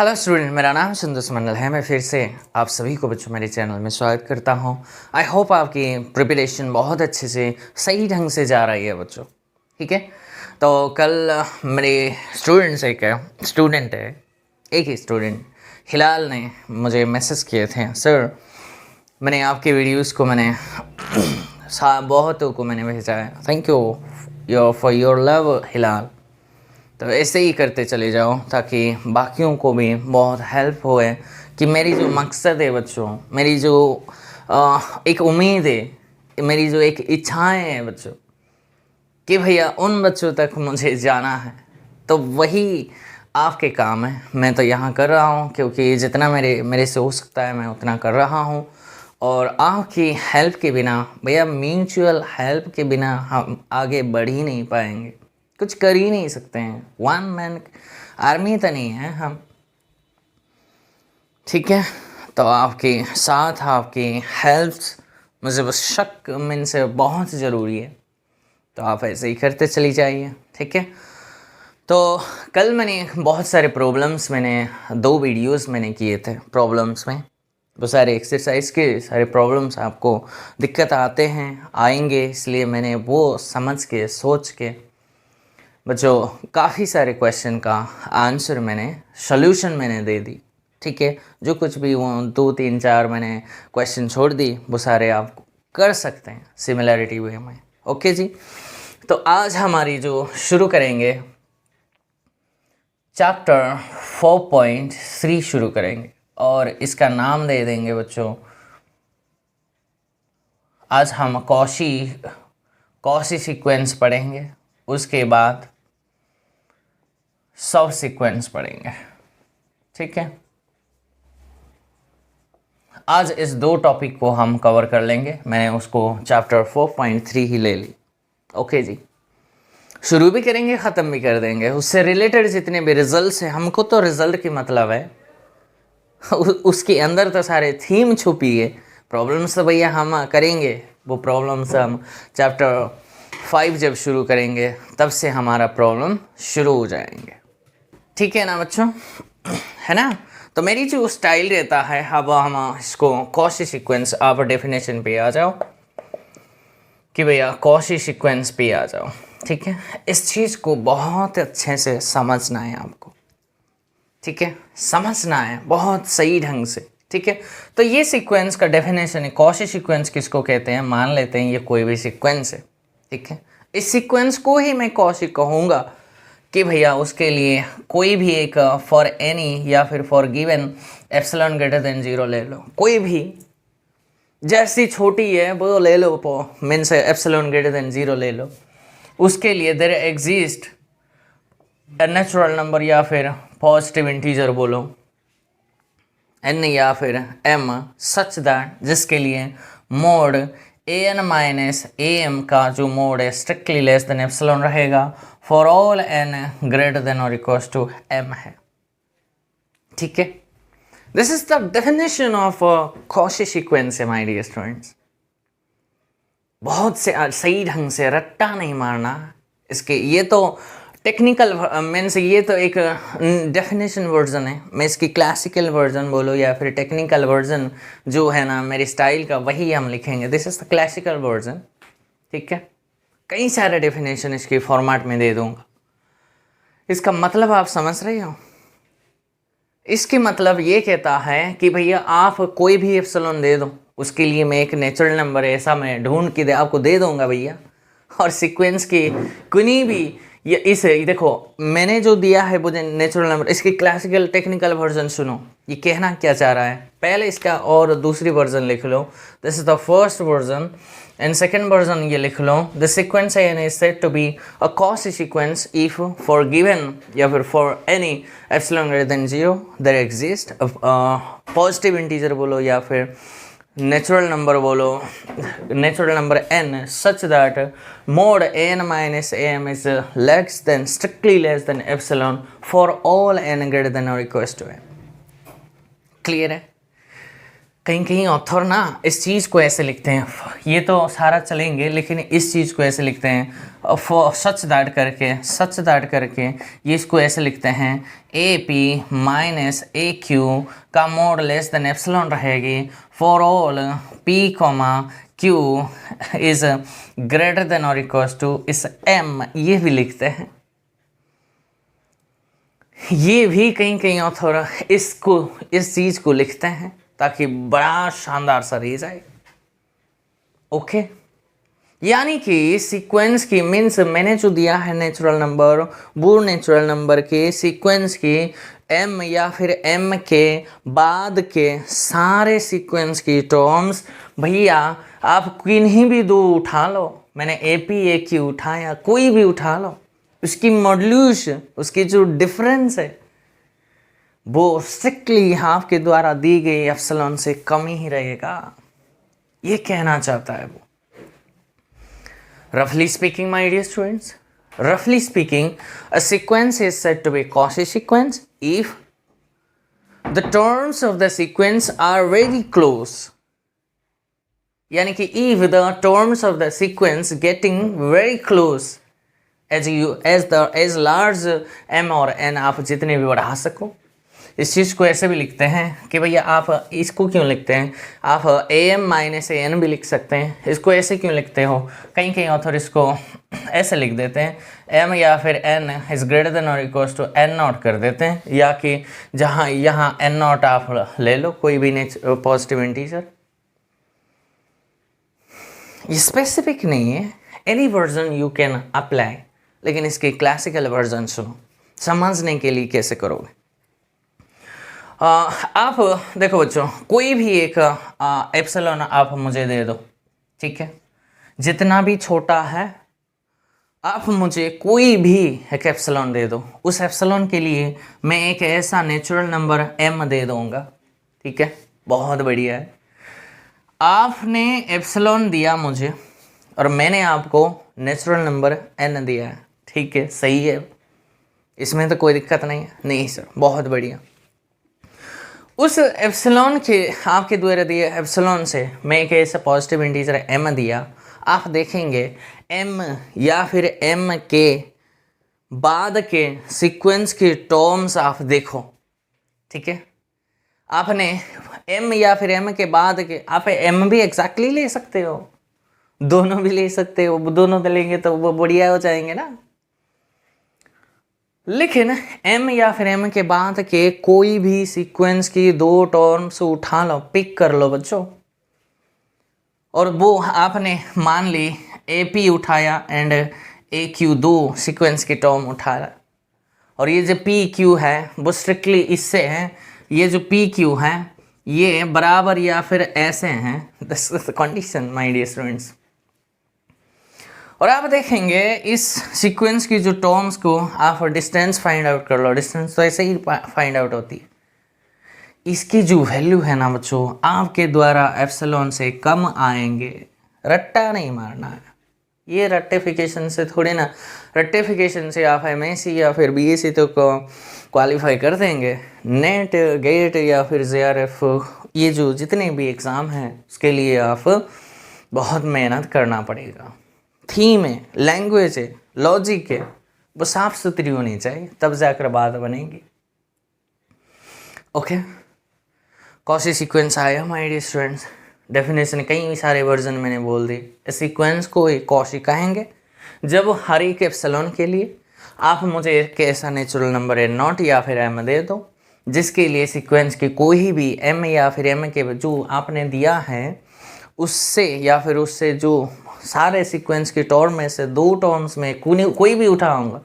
Hello student, मेरा नाम सुंदर मंडल है। मैं फिर से आप सभी को बच्चों मेरे चैनल में स्वागत करता हूं। आई होप आपकी प्रिपरेशन बहुत अच्छे से सही ढंग से जा रही है बच्चों। ठीक है, तो कल मेरे स्टूडेंट है, एक ही स्टूडेंट हिलाल ने मुझे मैसेज किए थे, सर मैंने आपके वीडियोस को बहुतों को मैंने भेजा है। Thank you for your love Hilal. तो ऐसे ही करते चले जाओ ताकि बाकियों को भी बहुत हेल्प होए कि मेरी जो मकसद है बच्चों, मेरी जो एक उम्मीद है, मेरी जो एक इच्छाएं हैं बच्चों, कि भैया उन बच्चों तक मुझे जाना है, तो वही आपके काम है। मैं तो यहाँ कर रहा हूँ क्योंकि जितना मेरे से हो सकता है मैं उतना कर रहा हूँ। और आपकी हेल्प के बिना भैया, म्यूचुअल हेल्प के बिना हम आगे बढ़ ही नहीं पाएंगे, कुछ कर ही नहीं सकते हैं। वन मैन आर्मी तो नहीं है हम। ठीक है, तो आपके साथ आपकी हेल्प मुझे बस शक में से बहुत ज़रूरी है, तो आप ऐसे ही करते चली जाइए। ठीक है, तो कल मैंने बहुत सारे प्रॉब्लम्स, मैंने 2 वीडियोस मैंने किए थे प्रॉब्लम्स में। वो सारे एक्सरसाइज के सारे प्रॉब्लम्स आपको दिक्कत आते हैं, आएंगे, इसलिए मैंने वो समझ के सोच के बच्चों काफ़ी सारे क्वेश्चन का आंसर सोल्यूशन मैंने दे दी। ठीक है, जो कुछ भी वो 2 3 4 मैंने क्वेश्चन छोड़ दी, वो सारे आप कर सकते हैं सिमिलैरिटी वे में। ओके जी, तो आज हमारी जो शुरू करेंगे चैप्टर 4.3 शुरू करेंगे और इसका नाम दे देंगे बच्चों, आज हम कॉशी सीक्वेंस पढ़ेंगे, उसके बाद सब सीक्वेंस पढ़ेंगे। ठीक है, आज इस 2 टॉपिक को हम कवर कर लेंगे। मैंने उसको चैप्टर 4.3 ही ले ली। ओके जी, शुरू भी करेंगे, ख़त्म भी कर देंगे। उससे रिलेटेड जितने भी रिजल्ट्स हैं, हमको तो रिजल्ट की मतलब है उसके अंदर तो सारे थीम छुपी है। प्रॉब्लम्स तो भैया हम करेंगे, वो प्रॉब्लम्स हम चैप्टर 5 जब शुरू करेंगे तब से हमारा प्रॉब्लम शुरू हो जाएंगे। ठीक है ना बच्चों, है ना? तो मेरी जो स्टाइल रहता है, अब हम इसको कॉशी सीक्वेंस, आप डेफिनेशन पे आ जाओ कि भैया कॉशी सीक्वेंस पे आ जाओ। ठीक है, इस चीज़ को बहुत अच्छे से समझना है आपको। ठीक है, समझना है बहुत सही ढंग से। ठीक है, तो ये सीक्वेंस का डेफिनेशन है। कॉशी सीक्वेंस किसको कहते हैं? मान लेते हैं ये कोई भी सीक्वेंस है। ठीक है, इस सीक्वेंस को ही मैं कॉशी कहूँगा कि भैया उसके लिए कोई भी एक फॉर एनी या फिर for given epsilon greater than 0 ले लो, कोई भी जैसी छोटी है वो ले लो, मीन से एप्सिलॉन ग्रेटर देन 0 ले लो। उसके लिए there exist a natural number या फिर पॉजिटिव इंटीजर बोलो n या फिर m, सच दैट जिसके लिए मोड an माइनस am का जो मोड है स्ट्रिक्टली लेस देन एप्सिलॉन रहेगा for all n greater than और इक्वल्स टू m है। ठीक है, this is the definition of Cauchy sequence है माय डियर स्टूडेंट्स। बहुत से सही ढंग से रट्टा नहीं मारना इसके। ये तो टेक्निकल मीन्स, ये तो एक डेफिनेशन वर्जन है। मैं इसकी क्लासिकल वर्जन बोलो या फिर टेक्निकल वर्जन जो है ना मेरी स्टाइल का, वही हम लिखेंगे। This is the classical version. ठीक है, कई सारे डेफिनेशन इसके फॉर्मेट में दे दूंगा। इसका मतलब आप समझ रहे हो? इसके मतलब ये कहता है कि भैया आप कोई भी एप्सिलॉन दे दो, उसके लिए मैं एक नेचुरल नंबर ऐसा मैं ढूंढ के आपको दे दूंगा भैया। और सीक्वेंस की कोई भी ये देखो, मैंने जो दिया है वो नेचुरल नंबर, इसकी क्लासिकल टेक्निकल वर्जन सुनो, ये कहना क्या चाह रहा है। पहले इसका और दूसरी वर्जन लिख लो, this is the first version, and second version ये लिख लो, the sequence is said to be a Cauchy sequence if for given या फिर for any epsilon greater than 0 there exist positive integer बोलो या फिर नेचुरल नंबर बोलो, natural number n such that mod n minus am is strictly less than epsilon for all n greater than or equals to m। Clear है? कहीं कहीं author ना इस चीज़ को ऐसे लिखते हैं, ये तो सारा चलेंगे लेकिन इस चीज़ को ऐसे लिखते हैं फॉर सच दैट करके ये इसको ऐसे लिखते हैं A P minus A Q का मोड लेस देन एप्सिलॉन रहेगी for all P comma Q is greater than और इक्वल्स टू इस एम, ये भी लिखते हैं। ये भी कहीं कहीं ऑथर इसको इस चीज़ को लिखते हैं ताकि बड़ा शानदार सा रेज आए। ओके, यानी कि सीक्वेंस की मीन्स मैंने जो दिया है नेचुरल नंबर, वो नेचुरल नंबर के सीक्वेंस की एम या फिर एम के बाद के सारे सीक्वेंस की टर्म्स, भैया आप किन्हीं भी दो उठा लो, मैंने ए पी ए क्यू उठाया, कोई भी उठा लो, उसकी मॉड्यूल्स, उसकी जो डिफरेंस है वो स्ट्रिक्टली हाफ के द्वारा दी गई एप्सिलॉन से कम ही रहेगा, ये कहना चाहता है वो। Roughly speaking, my dear students, roughly speaking, a sequence is said to be Cauchy sequence if the terms of the sequence are very close. यानी कि if the terms of the sequence getting very close as large m और n, आप जितने भी बढ़ा सको। इस चीज़ को ऐसे भी लिखते हैं कि भैया आप इसको क्यों लिखते हैं, आप A M minus A N भी लिख सकते हैं, इसको ऐसे क्यों लिखते हो, कहीं कहीं ऑथर इसको ऐसे लिख देते हैं एम या फिर एन इज़ ग्रेटर देन और इक्वल्स टू एन नॉट कर देते हैं, या कि जहाँ यहाँ एन नॉट आप ले लो कोई भी पॉजिटिव इंटीजर। ये स्पेसिफिक नहीं है, any version you can apply, लेकिन इसके क्लासिकल वर्जन सुनो, समझने के लिए कैसे करोगे। आप देखो बच्चों, कोई भी एक एप्सिलॉन आप मुझे दे दो, ठीक है, जितना भी छोटा है आप मुझे कोई भी एक एप्सिलॉन दे दो, उस एप्सिलॉन के लिए मैं एक ऐसा नेचुरल नंबर m दे दूंगा, ठीक है, बहुत बढ़िया है। आपने एप्सिलॉन दिया मुझे और मैंने आपको नेचुरल नंबर n दिया है, ठीक है, सही है, इसमें तो कोई दिक्कत नहीं है, नहीं सर, बहुत बढ़िया। उस एप्सिलॉन के आपके द्वारा दिए एप्सिलॉन से मैं एक ऐसा पॉजिटिव इंटीजर m दिया, आप देखेंगे m या फिर m के बाद के सीक्वेंस के टर्म्स आप देखो, ठीक है, आपने m या फिर m के बाद के, आप m भी एग्जैक्टली ले सकते हो, दोनों भी ले सकते हो, दोनों लेंगे तो वो बढ़िया हो जाएंगे ना, लेकिन m या फिर m के बाद के कोई भी सीक्वेंस की दो टर्म्स उठा लो, पिक कर लो बच्चों, और वो आपने मान ली ए पी उठाया एंड ए क्यू, दो सीक्वेंस की टर्म उठाया, और ये जो पी क्यू है वो स्ट्रिक्टली इससे है, ये जो पी क्यू है ये बराबर या फिर ऐसे हैं, this is the condition my dear students. और आप देखेंगे इस सीक्वेंस की जो टर्म्स को आप डिस्टेंस फाइंड आउट कर लो, डिस्टेंस तो ऐसे ही फाइंड आउट होती है, इसकी जो वैल्यू है ना बच्चों आपके द्वारा एप्सिलॉन से कम आएंगे, रट्टा नहीं मारना है, ये रट्टिफिकेशन से थोड़े ना, रट्टिफिकेशन से आप एमएससी या फिर बीएससी तो क्वालिफाई कर देंगे, नेट गेट या फिर जेआरएफ, ये जो जितने भी एग्ज़ाम हैं उसके लिए आप बहुत मेहनत करना पड़ेगा। थीम है, लैंग्वेज है, लॉजिक है, वो साफ सुथरी होनी चाहिए, तब जाकर बात बनेगी। ओके, कॉशी सीक्वेंस आया माय डियर स्टूडेंट्स, डेफिनेशन कई सारे वर्जन मैंने बोल दी। इस सीक्वेंस को एक कॉशी कहेंगे जब हर एक एप्सिलॉन के लिए आप मुझे एक ऐसा नेचुरल नंबर है नॉट या फिर m दे दो, जिसके लिए सीक्वेंस के कोई भी m या फिर m के जो आपने दिया है उससे या फिर उससे जो सारे सीक्वेंस के टर्म में से दो टर्म्स में कोई भी उठाऊंगा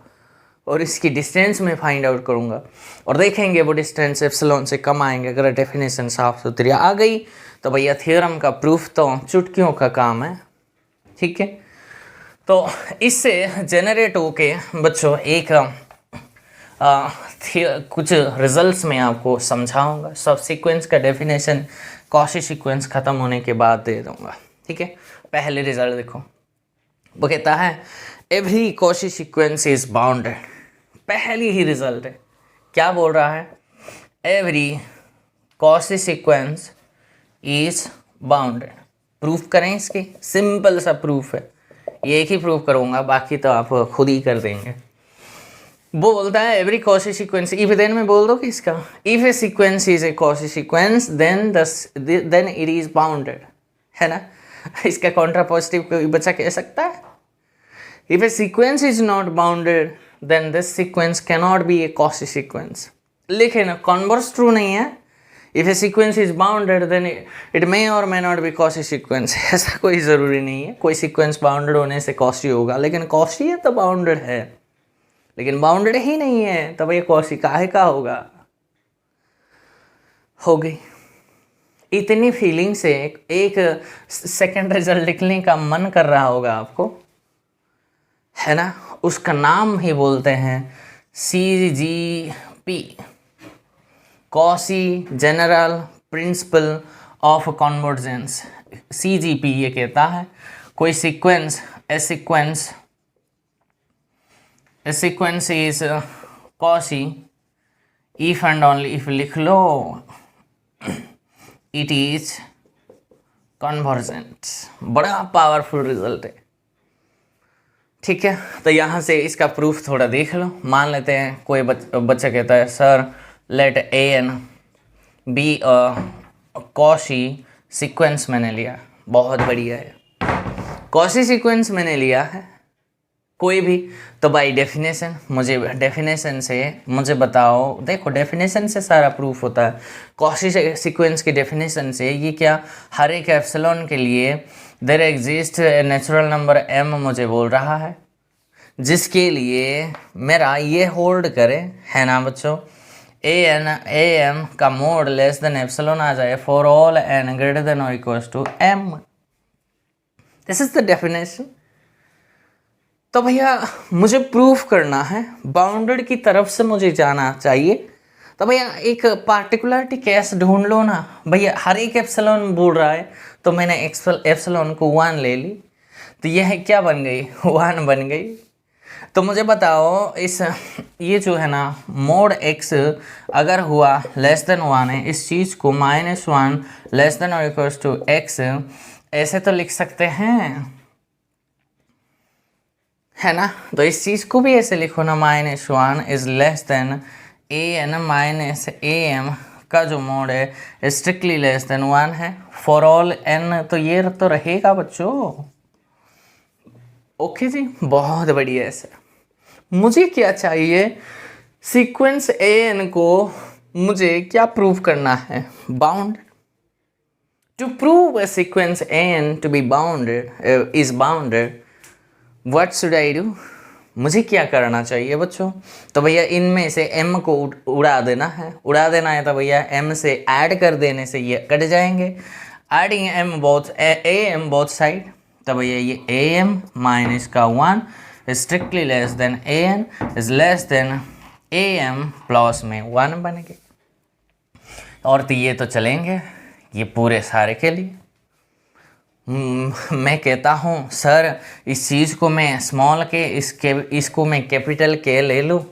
और इसकी डिस्टेंस में फाइंड आउट करूंगा, और देखेंगे वो डिस्टेंस एप्सिलॉन से कम आएंगे। अगर डेफिनेशन साफ सुथरी आ गई तो भैया थ्योरम का प्रूफ तो चुटकियों का काम है, ठीक है। तो इससे जनरेट होके बच्चों एक कुछ रिजल्ट्स में आपको समझाऊंगा, सब सीक्वेंस का डेफिनेशन कॉशी सीक्वेंस ख़त्म होने के बाद दे दूंगा, ठीक है। पहले रिजल्ट देखो, वो कहता है every Cauchy sequence is bounded, पहली ही रिजल्ट है, क्या बोल रहा है, every Cauchy sequence is bounded. Proof करें इसकी, सिंपल सा प्रूफ है, ये एक ही प्रूफ करूँगा, बाकी तो आप खुद ही कर देंगे। वो बोलता है every Cauchy sequence, if then में बोल दो कि इसका if a sequence is a Cauchy sequence then it is bounded, है ना। इसका कॉन्ट्रापोजिटिव कोई बच्चा कह सकता है? If a sequence is not bounded then this sequence can not be a Cauchy sequence. लिखे ना, कॉन्वर्स ट्रू नहीं है। If a sequence is bounded then it may और may not be Cauchy sequence. ऐसा कोई ज़रूरी नहीं है कोई सीक्वेंस बाउंडेड होने से कॉशी होगा, लेकिन कॉशी है तो बाउंडेड है, लेकिन बाउंडेड ही नहीं है तब ये कॉशी काहे का होगा। हो गई इतनी फीलिंग से एक सेकंड रिजल्ट लिखने का मन कर रहा होगा आपको, है ना। उसका नाम ही बोलते हैं CGP, Cauchy general principle of convergence. CGP ये कहता है कोई sequence A sequence is Cauchy if and only if लिख लो इट इज कन्वर्जेंट। बड़ा पावरफुल रिजल्ट है, ठीक है। तो यहाँ से इसका प्रूफ थोड़ा देख लो। मान लेते हैं कोई बच्चा कहता है sir let AN be Cauchy sequence मैंने लिया, बहुत बढ़िया है। कॉशी सीक्वेंस मैंने लिया है कोई भी, तो बाय डेफिनेशन मुझे बताओ। देखो डेफिनेशन से सारा प्रूफ होता है। कॉशी सीक्वेंस की डेफिनेशन से ये क्या, हर एक एप्सिलॉन के लिए there exist natural number m मुझे बोल रहा है, जिसके लिए मेरा ये होल्ड करे, है ना बच्चों। AM का मोड लेस देन एप्सिलॉन आ जाए for all n greater than और equals to m। This is the definition. तो भैया मुझे प्रूफ करना है, बाउंडेड की तरफ से मुझे जाना चाहिए। तो भैया एक पार्टिकुलरिटी केस ढूंढ लो ना। भैया हर एक एप्सिलॉन बोल रहा है, तो मैंने एप्सिलॉन को 1 ले ली, तो यह क्या बन गई 1 बन गई। तो मुझे बताओ इस ये जो है ना मोड x अगर हुआ लेस देन 1 है, इस चीज़ को -1 लेस देन और इक्वल्स टू x ऐसे तो लिख सकते हैं, है ना। तो इस चीज़ को भी ऐसे लिखो ना, -1 is less than AN minus AM का जो मोड है स्ट्रिक्टली लेस देन 1 है फॉर ऑल n। तो ये तो रहेगा बच्चों। ओके जी, बहुत बढ़िया है सर। मुझे क्या चाहिए, सीक्वेंस AN को मुझे क्या प्रूव करना है, bound. To prove a sequence AN to be bounded is bounded what should I do, मुझे क्या करना चाहिए बच्चों। तो भैया इनमें से m को उड़ा देना है, तो भैया m से ऐड कर देने से ये कट जाएंगे। एडिंग m बोथ साइड, तो भैया ये AM माइनस का 1 strictly less than AN is less than AM plus में 1 बन गए। और तो ये तो चलेंगे ये पूरे सारे के लिए। मैं कहता हूँ सर इस चीज़ को मैं स्मॉल के इसको मैं कैपिटल के ले लूँ।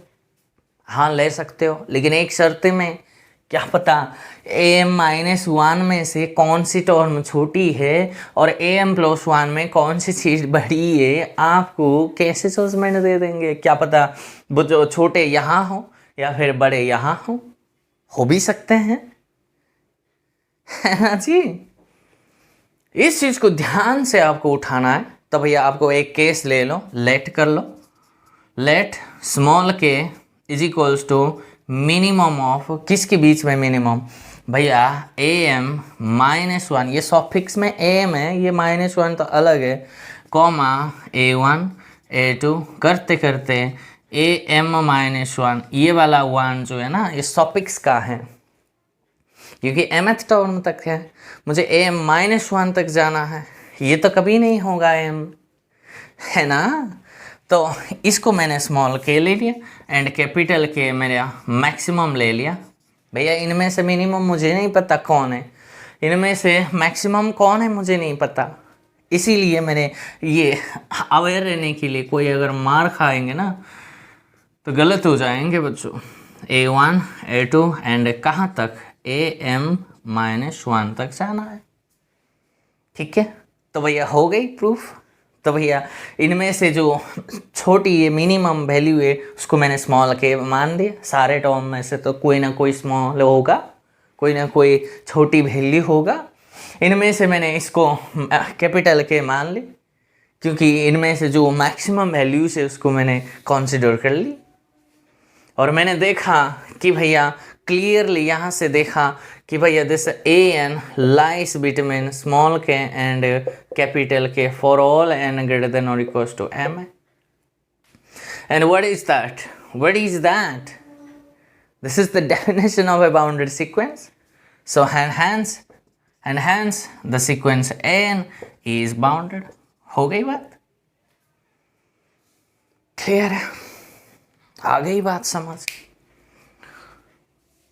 हाँ ले सकते हो, लेकिन एक शर्त में, क्या पता AM-1 में से कौन सी टर्म छोटी है और AM+1 में कौन सी चीज़ बड़ी है, आपको कैसे जजमेंट दे देंगे। क्या पता वो जो छोटे यहाँ हो या फिर बड़े यहाँ हो भी सकते हैं, है ना जी। इस चीज़ को ध्यान से आपको उठाना है। तो भैया आपको एक केस ले लो, लेट कर लो, let small K is equals to minimum of, किसके बीच में मिनिमम, भैया AM-1, ये सॉफिक्स में AM है, ये -1 तो अलग है, कॉमा A1 A2 करते करते AM-1, ये वाला 1 जो है ना ये सॉफिक्स का है, क्योंकि mth टर्म तक है, मुझे AM-1 तक जाना है, ये तो कभी नहीं होगा m, है ना। तो इसको मैंने स्मॉल के ले लिया एंड कैपिटल के मेरा मैक्सिमम ले लिया। भैया इनमें से मिनिमम मुझे नहीं पता कौन है, इनमें से मैक्सिमम कौन है मुझे नहीं पता, इसीलिए मैंने ये अवेयर रहने के लिए, कोई अगर मार खाएंगे ना तो गलत हो जाएंगे बच्चों। A1 A2 एंड कहाँ तक AM -1 तक जाना है। ठीक है, तो भैया हो गई प्रूफ। तो भैया इनमें से जो छोटी ये मिनिमम वैल्यू है उसको मैंने स्मॉल के मान दिया। सारे टर्म में से तो कोई ना कोई स्मॉल होगा, कोई ना कोई छोटी वैल्यू होगा। इनमें से मैंने इसको कैपिटल के मान ली, क्योंकि इनमें से जो मैक्सिमम वैल्यूज है उसको मैंने कंसिडर कर ली। और मैंने देखा कि भैया क्लियरली यहाँ से देखा कि भैया this a n lies between small k and capital k for all n greater than और equals to m. And what is that? What is that? This is the definition of a bounded sequence. So hence the sequence an is bounded। हो गई बात? Clear है? आ गई बात समझ?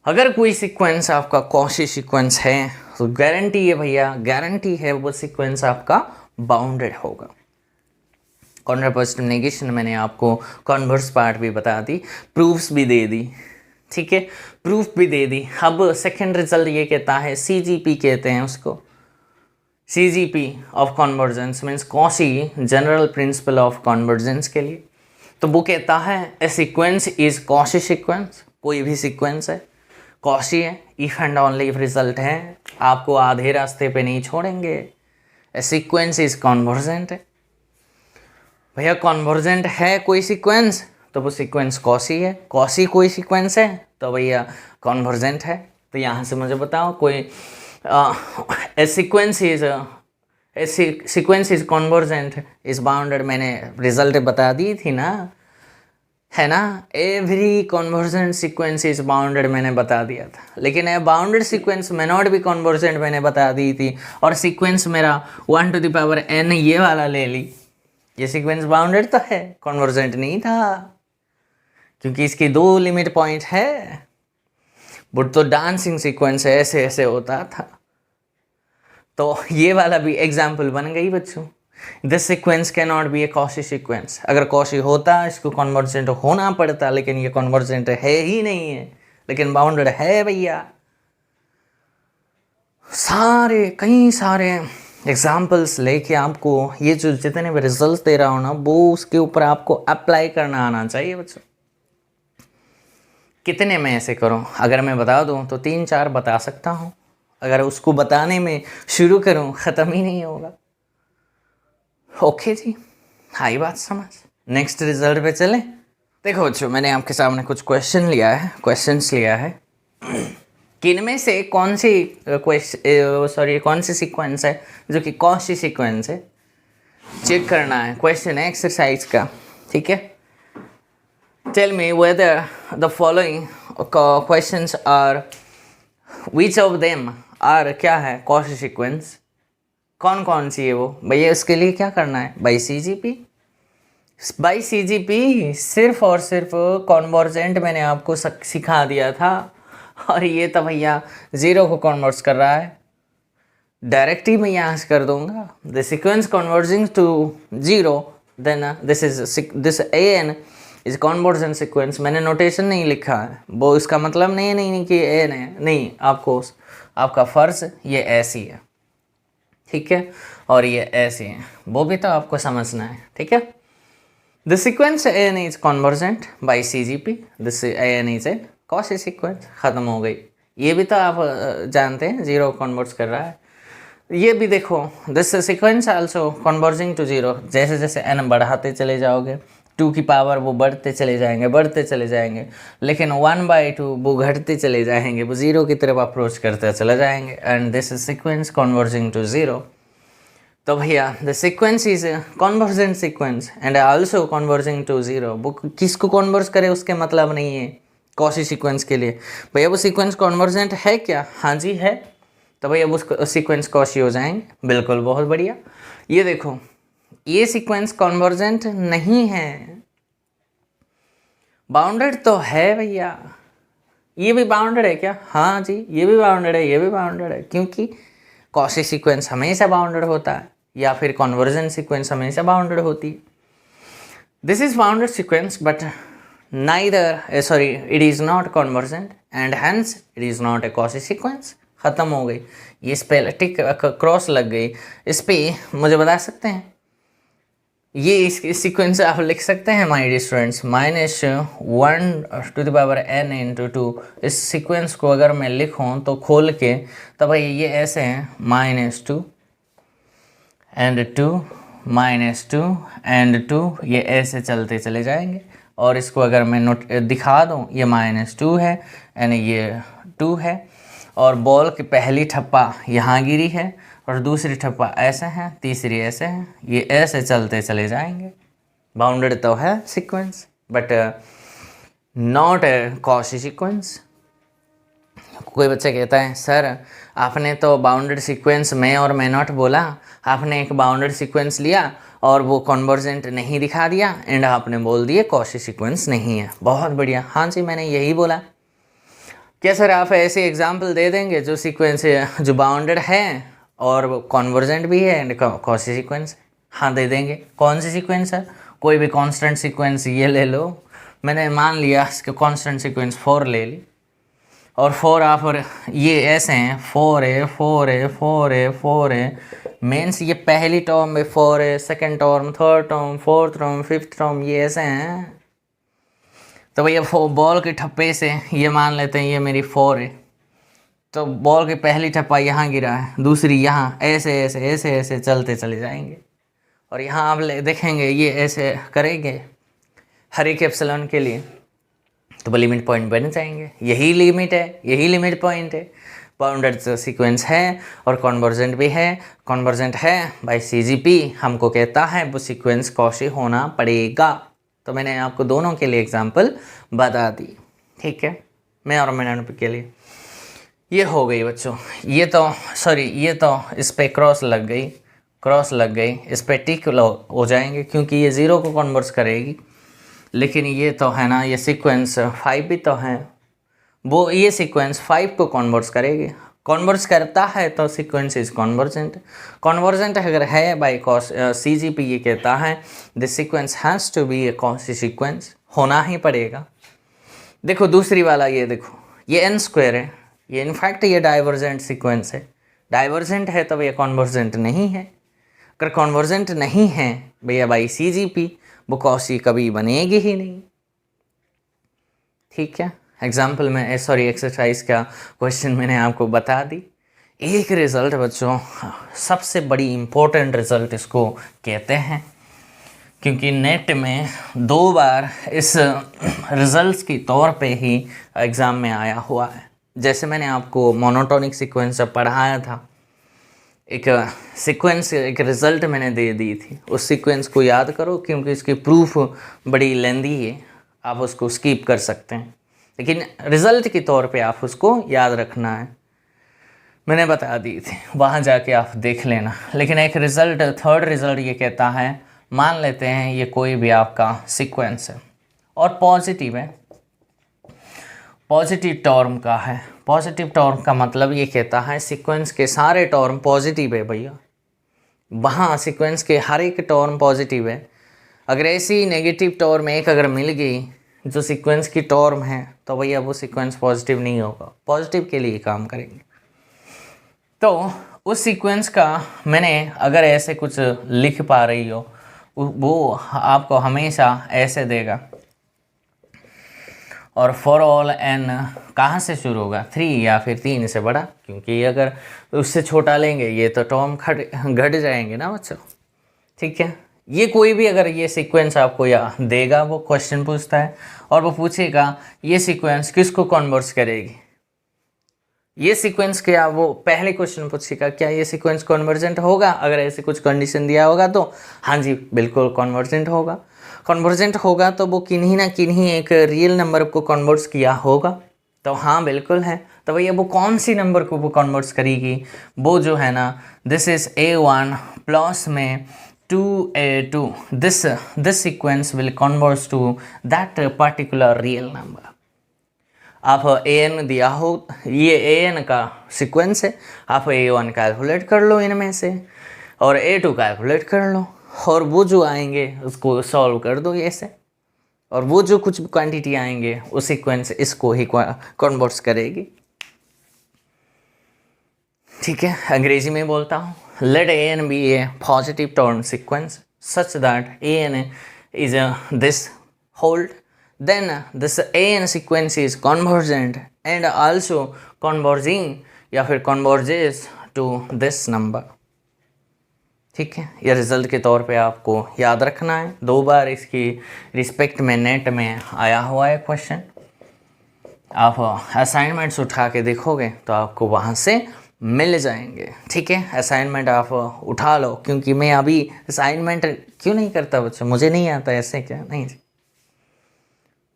अगर कोई सीक्वेंस आपका कॉशी सीक्वेंस है तो गारंटी है भैया, गारंटी है वो सीक्वेंस आपका बाउंडेड होगा। कॉन्ट्रापोजिटिव नेगेशन मैंने आपको कॉन्वर्स पार्ट भी बता दी, प्रूफ्स भी दे दी। ठीक है, प्रूफ भी दे दी। अब सेकंड रिजल्ट ये कहता है, सीजीपी कहते हैं उसको, CGP of convergence means Cauchy general principle of convergence के लिए। तो वो कहता है a sequence is Cauchy sequence. कोई भी सीक्वेंस है कॉशी है if and only if result है, आपको आधे रास्ते पे नहीं छोड़ेंगे। ए सीक्वेंस इज कॉन्वर्जेंट है भैया, कॉन्वर्जेंट है कोई सीक्वेंस तो वो सीक्वेंस कॉशी है, कॉशी कोई सीक्वेंस है तो भैया कॉन्वर्जेंट है। तो यहाँ से मुझे बताओ कोई a sequence is convergent is bounded. मैंने रिजल्ट बता दी थी ना, है ना, every convergent sequence is bounded मैंने बता दिया था। लेकिन a bounded sequence may not be convergent मैंने बता दी थी। और सीक्वेंस मेरा 1 to the power n ये वाला ले ली, ये सीक्वेंस बाउंडेड तो है, कॉन्वर्जेंट नहीं था, क्योंकि इसकी 2 लिमिट पॉइंट है। बट तो डांसिंग सीक्वेंस ऐसे ऐसे होता था। तो ये वाला भी एग्जाम्पल बन गई बच्चों। This sequence can not be a Cauchy sequence. अगर कॉशी होता इसको कॉन्वर्जेंट होना पड़ता, लेकिन ये कॉन्वर्जेंट है ही नहीं है, लेकिन बाउंडेड है भैया। सारे कई सारे एग्जाम्पल्स लेके आपको ये जो जितने भी रिजल्ट दे रहा हूँ ना, वो उसके ऊपर आपको अप्लाई करना आना चाहिए बच्चों। कितने में ऐसे करूँ? अगर मैं बता दूँ तो 3-4 बता सकता हूँ, अगर उसको बताने में शुरू करूँ ख़त्म ही नहीं होगा। ओके जी, आई बात समझ। नेक्स्ट रिजल्ट पे चलें। देखो बच्चों, मैंने आपके सामने कुछ क्वेश्चंस लिया है कि इनमें से कौन सी सीक्वेंस है जो कि कॉशी सीक्वेंस है, चेक करना है। क्वेश्चन है एक्सरसाइज का, ठीक है। Tell me whether the following questions are which of them are क्या है कॉशी सीक्वेंस, कौन कौन सी है वो भैया। उसके लिए क्या करना है? बाई सीजीपी सिर्फ और सिर्फ कॉन्वर्जेंट मैंने आपको सिखा दिया था, और ये तो भैया 0 को कन्वर्ट्स कर रहा है। डायरेक्ट ही मैं यहाँ से कर दूंगा, the sequence converging to 0 then this an is convergent sequence. मैंने नोटेशन नहीं लिखा है, वो इसका मतलब नहीं कि an है, नहीं, आपका फ़र्ज ये ऐसी है, ठीक है, और ये ऐसी है, वो भी तो आपको समझना है, ठीक है। The sequence an is convergent by CGP, this an is a Cauchy sequence. ख़त्म हो गई। ये भी तो आप जानते हैं 0 कन्वर्ट्स कर रहा है। ये भी देखो, this sequence also converging to 0। जैसे जैसे n बढ़ाते चले जाओगे 2 की पावर वो बढ़ते चले जाएंगे, लेकिन 1/2 वो घटते चले जाएंगे, वो 0 की तरफ अप्रोच करते चले जाएंगे। And this sequence converging to 0। तो भैया the sequence is convergent sequence and also converging to 0। वो किसको कन्वर्ज करे उसके मतलब नहीं है कॉशी सीक्वेंस के लिए। भैया वो सीक्वेंस कन्वर्जेंट है क्या? हाँ जी है। तो भैया वो सीक्वेंस कॉशी हो जाएंगे। बिल्कुल, बहुत बढ़िया। ये देखो, ये सीक्वेंस कन्वर्जेंट नहीं है, बाउंडेड तो है भैया। ये भी बाउंडेड है क्या? हाँ जी, ये भी बाउंडेड है, ये भी बाउंडेड है, क्योंकि कॉशी सीक्वेंस हमेशा बाउंडेड होता है, या फिर कन्वर्जेंट सीक्वेंस हमेशा बाउंडेड होती है। This is bounded sequence but it is not convergent and hence it is not a Cauchy sequence। ख़त्म हो गई। ये इस पे टिक क्रॉस लग गई, इस पे मुझे बता सकते हैं ये इस सीक्वेंस आप लिख सकते हैं my dear students, -1n into 2। इस सीक्वेंस को अगर मैं लिखूं तो खोल के, तो भाई ये ऐसे हैं -2 एंड 2 -2 एंड 2, ये ऐसे चलते चले जाएंगे। और इसको अगर मैं नोट दिखा दूं, ये -2 है एंड ये 2 है, और बॉल की पहली ठप्पा यहाँ गिरी है और दूसरी ठप्पा ऐसे हैं, तीसरी ऐसे हैं, ये ऐसे चलते चले जाएंगे। बाउंडेड तो है sequence but not a Cauchy sequence. कोई बच्चा कहता है सर आपने तो बाउंडेड सीक्वेंस में और मैं नॉट बोला, आपने एक बाउंडेड सीक्वेंस लिया और वो कन्वर्जेंट नहीं दिखा दिया एंड आपने बोल दिए कॉशी सीक्वेंस नहीं है। बहुत बढ़िया, हाँ जी मैंने यही बोला। क्या सर आप ऐसे एग्जाम्पल दे देंगे जो सीक्वेंस जो बाउंडेड है और कॉन्वर्जेंट भी है एंड कॉशी सीक्वेंस? हाँ दे देंगे। कौन सी सीक्वेंस है? कोई भी कांस्टेंट सीक्वेंस ये ले लो, मैंने मान लिया इसके कांस्टेंट सीक्वेंस 4 ले ली, और 4 आप और ये ऐसे हैं 4a 4a 4a 4a, means ये पहली टर्म में 4a, second term, third term, fourth term, fifth term, ये ऐसे हैं। तो भैया बॉल के ठप्पे से ये मान लेते हैं ये मेरी 4a, तो बॉल की पहली ठप्पा यहाँ गिरा है, दूसरी यहाँ, ऐसे ऐसे ऐसे ऐसे चलते चले जाएंगे। और यहाँ आप देखेंगे ये ऐसे करेंगे हर एक एप्सिलॉन के लिए, तो लिमिट पॉइंट बन जाएंगे। यही लिमिट है, यही लिमिट पॉइंट है। बाउंडेड सीक्वेंस है और कॉन्वर्जेंट भी है। कॉन्वर्जेंट है बाय CGP, हमको कहता है वो सीक्वेंस कॉशी होना पड़ेगा। तो मैंने आपको दोनों के लिए एग्जाम्पल बता दी, ठीक है, मैं और मैंने के लिए। ये हो गई बच्चों, ये तो सॉरी ये तो इस पे क्रॉस लग गई, क्रॉस लग गई, इस पे टिक हो जाएंगे क्योंकि ये 0 को कन्वर्ट करेगी। लेकिन ये तो है ना, ये सीक्वेंस 5 भी तो है, वो ये सीक्वेंस 5 को कन्वर्ट करेगी। कन्वर्ट करता है तो सीक्वेंस इज कन्वर्जेंट। कन्वर्जेंट अगर है बाय CGP ये कहता है this sequence has to be a Cauchy sequence, होना ही पड़ेगा। देखो दूसरी वाला, ये देखो ये n² है, ये इनफैक्ट ये डाइवर्जेंट सीक्वेंस है। डाइवर्जेंट है तो भैया कॉन्वर्जेंट नहीं है। अगर कॉन्वर्जेंट नहीं है भैया बाई CGP वो कॉशी कभी बनेगी ही नहीं, ठीक है। एग्जाम्पल में सॉरी एक्सरसाइज का क्वेश्चन मैंने आपको बता दी। एक रिज़ल्ट बच्चों, सबसे बड़ी इम्पोर्टेंट रिज़ल्ट इसको कहते हैं, क्योंकि नेट में 2 बार इस रिज़ल्ट्स की तौर पे ही एग्ज़ाम में आया हुआ है। जैसे मैंने आपको मोनोटोनिक सीक्वेंस जब पढ़ाया था, एक सीक्वेंस एक रिज़ल्ट मैंने दे दी थी, उस सीक्वेंस को याद करो क्योंकि इसकी प्रूफ बड़ी लेंदी है, आप उसको स्किप कर सकते हैं, लेकिन रिज़ल्ट के तौर पे आप उसको याद रखना है। मैंने बता दी थी, वहाँ जाके आप देख लेना। लेकिन एक रिज़ल्ट, थर्ड रिज़ल्ट ये कहता है, मान लेते हैं ये कोई भी आपका सीक्वेंस है और पॉजिटिव है, पॉजिटिव टर्म का है। पॉजिटिव टर्म का मतलब ये कहता है सीक्वेंस के सारे टर्म पॉजिटिव है भैया, वहाँ सीक्वेंस के हर एक टर्म पॉजिटिव है। अगर ऐसी नेगेटिव टर्म एक अगर मिल गई जो सीक्वेंस की टर्म है तो भैया वो सीक्वेंस पॉजिटिव नहीं होगा, पॉजिटिव के लिए काम करेंगे। तो उस सीक्वेंस का मैंने अगर ऐसे कुछ लिख पा रही हो, वो आपको हमेशा ऐसे देगा, और फॉर ऑल n कहाँ से शुरू होगा, 3 या फिर 3 से बड़ा, क्योंकि अगर उससे छोटा लेंगे ये तो टर्म घट जाएंगे ना बच्चों, ठीक है। ये कोई भी अगर ये सीक्वेंस आपको या देगा, वो क्वेश्चन पूछता है और वो पूछेगा ये सीक्वेंस किसको कन्वर्ट करेगी, ये सीक्वेंस क्या, वो पहले क्वेश्चन पूछेगा क्या ये सीक्वेंस कन्वर्जेंट होगा। अगर ऐसे कुछ कंडीशन दिया होगा तो हाँ जी बिल्कुल कन्वर्जेंट होगा। कन्वर्जेंट होगा तो वो किन्हीं ना किन्हीं एक रियल नंबर को कन्वर्ट किया होगा, तो हाँ बिल्कुल है। तो भैया वो कौन सी नंबर को वो कन्वर्ट करेगी, वो जो है ना दिस इज़ A1 प्लस में 2A2, this sequence will convert to that particular real number. आप an दिया हो, ये an का सीक्वेंस है, आप A1 कैलकुलेट कर लो इनमें से और A2 कैलकुलेट कर लो, और वो जो आएंगे उसको सॉल्व कर दो ऐसे, और वो जो कुछ क्वांटिटी आएंगे उस सीक्वेंस इसको ही कन्वर्ट करेगी। ठीक है, अंग्रेजी में बोलता हूँ, let A N be a positive term sequence such that A N is this hold, then this an sequence is convergent and also converging या फिर converges to this number। ठीक है, यह रिजल्ट के तौर पे आपको याद रखना है। 2 बार इसकी रिस्पेक्ट में नेट में आया हुआ है क्वेश्चन, आप असाइनमेंट्स उठा के देखोगे तो आपको वहाँ से मिल जाएंगे। ठीक है, असाइनमेंट आप उठा लो, क्योंकि मैं अभी असाइनमेंट क्यों नहीं करता बच्चों, मुझे नहीं आता ऐसे क्या, नहीं,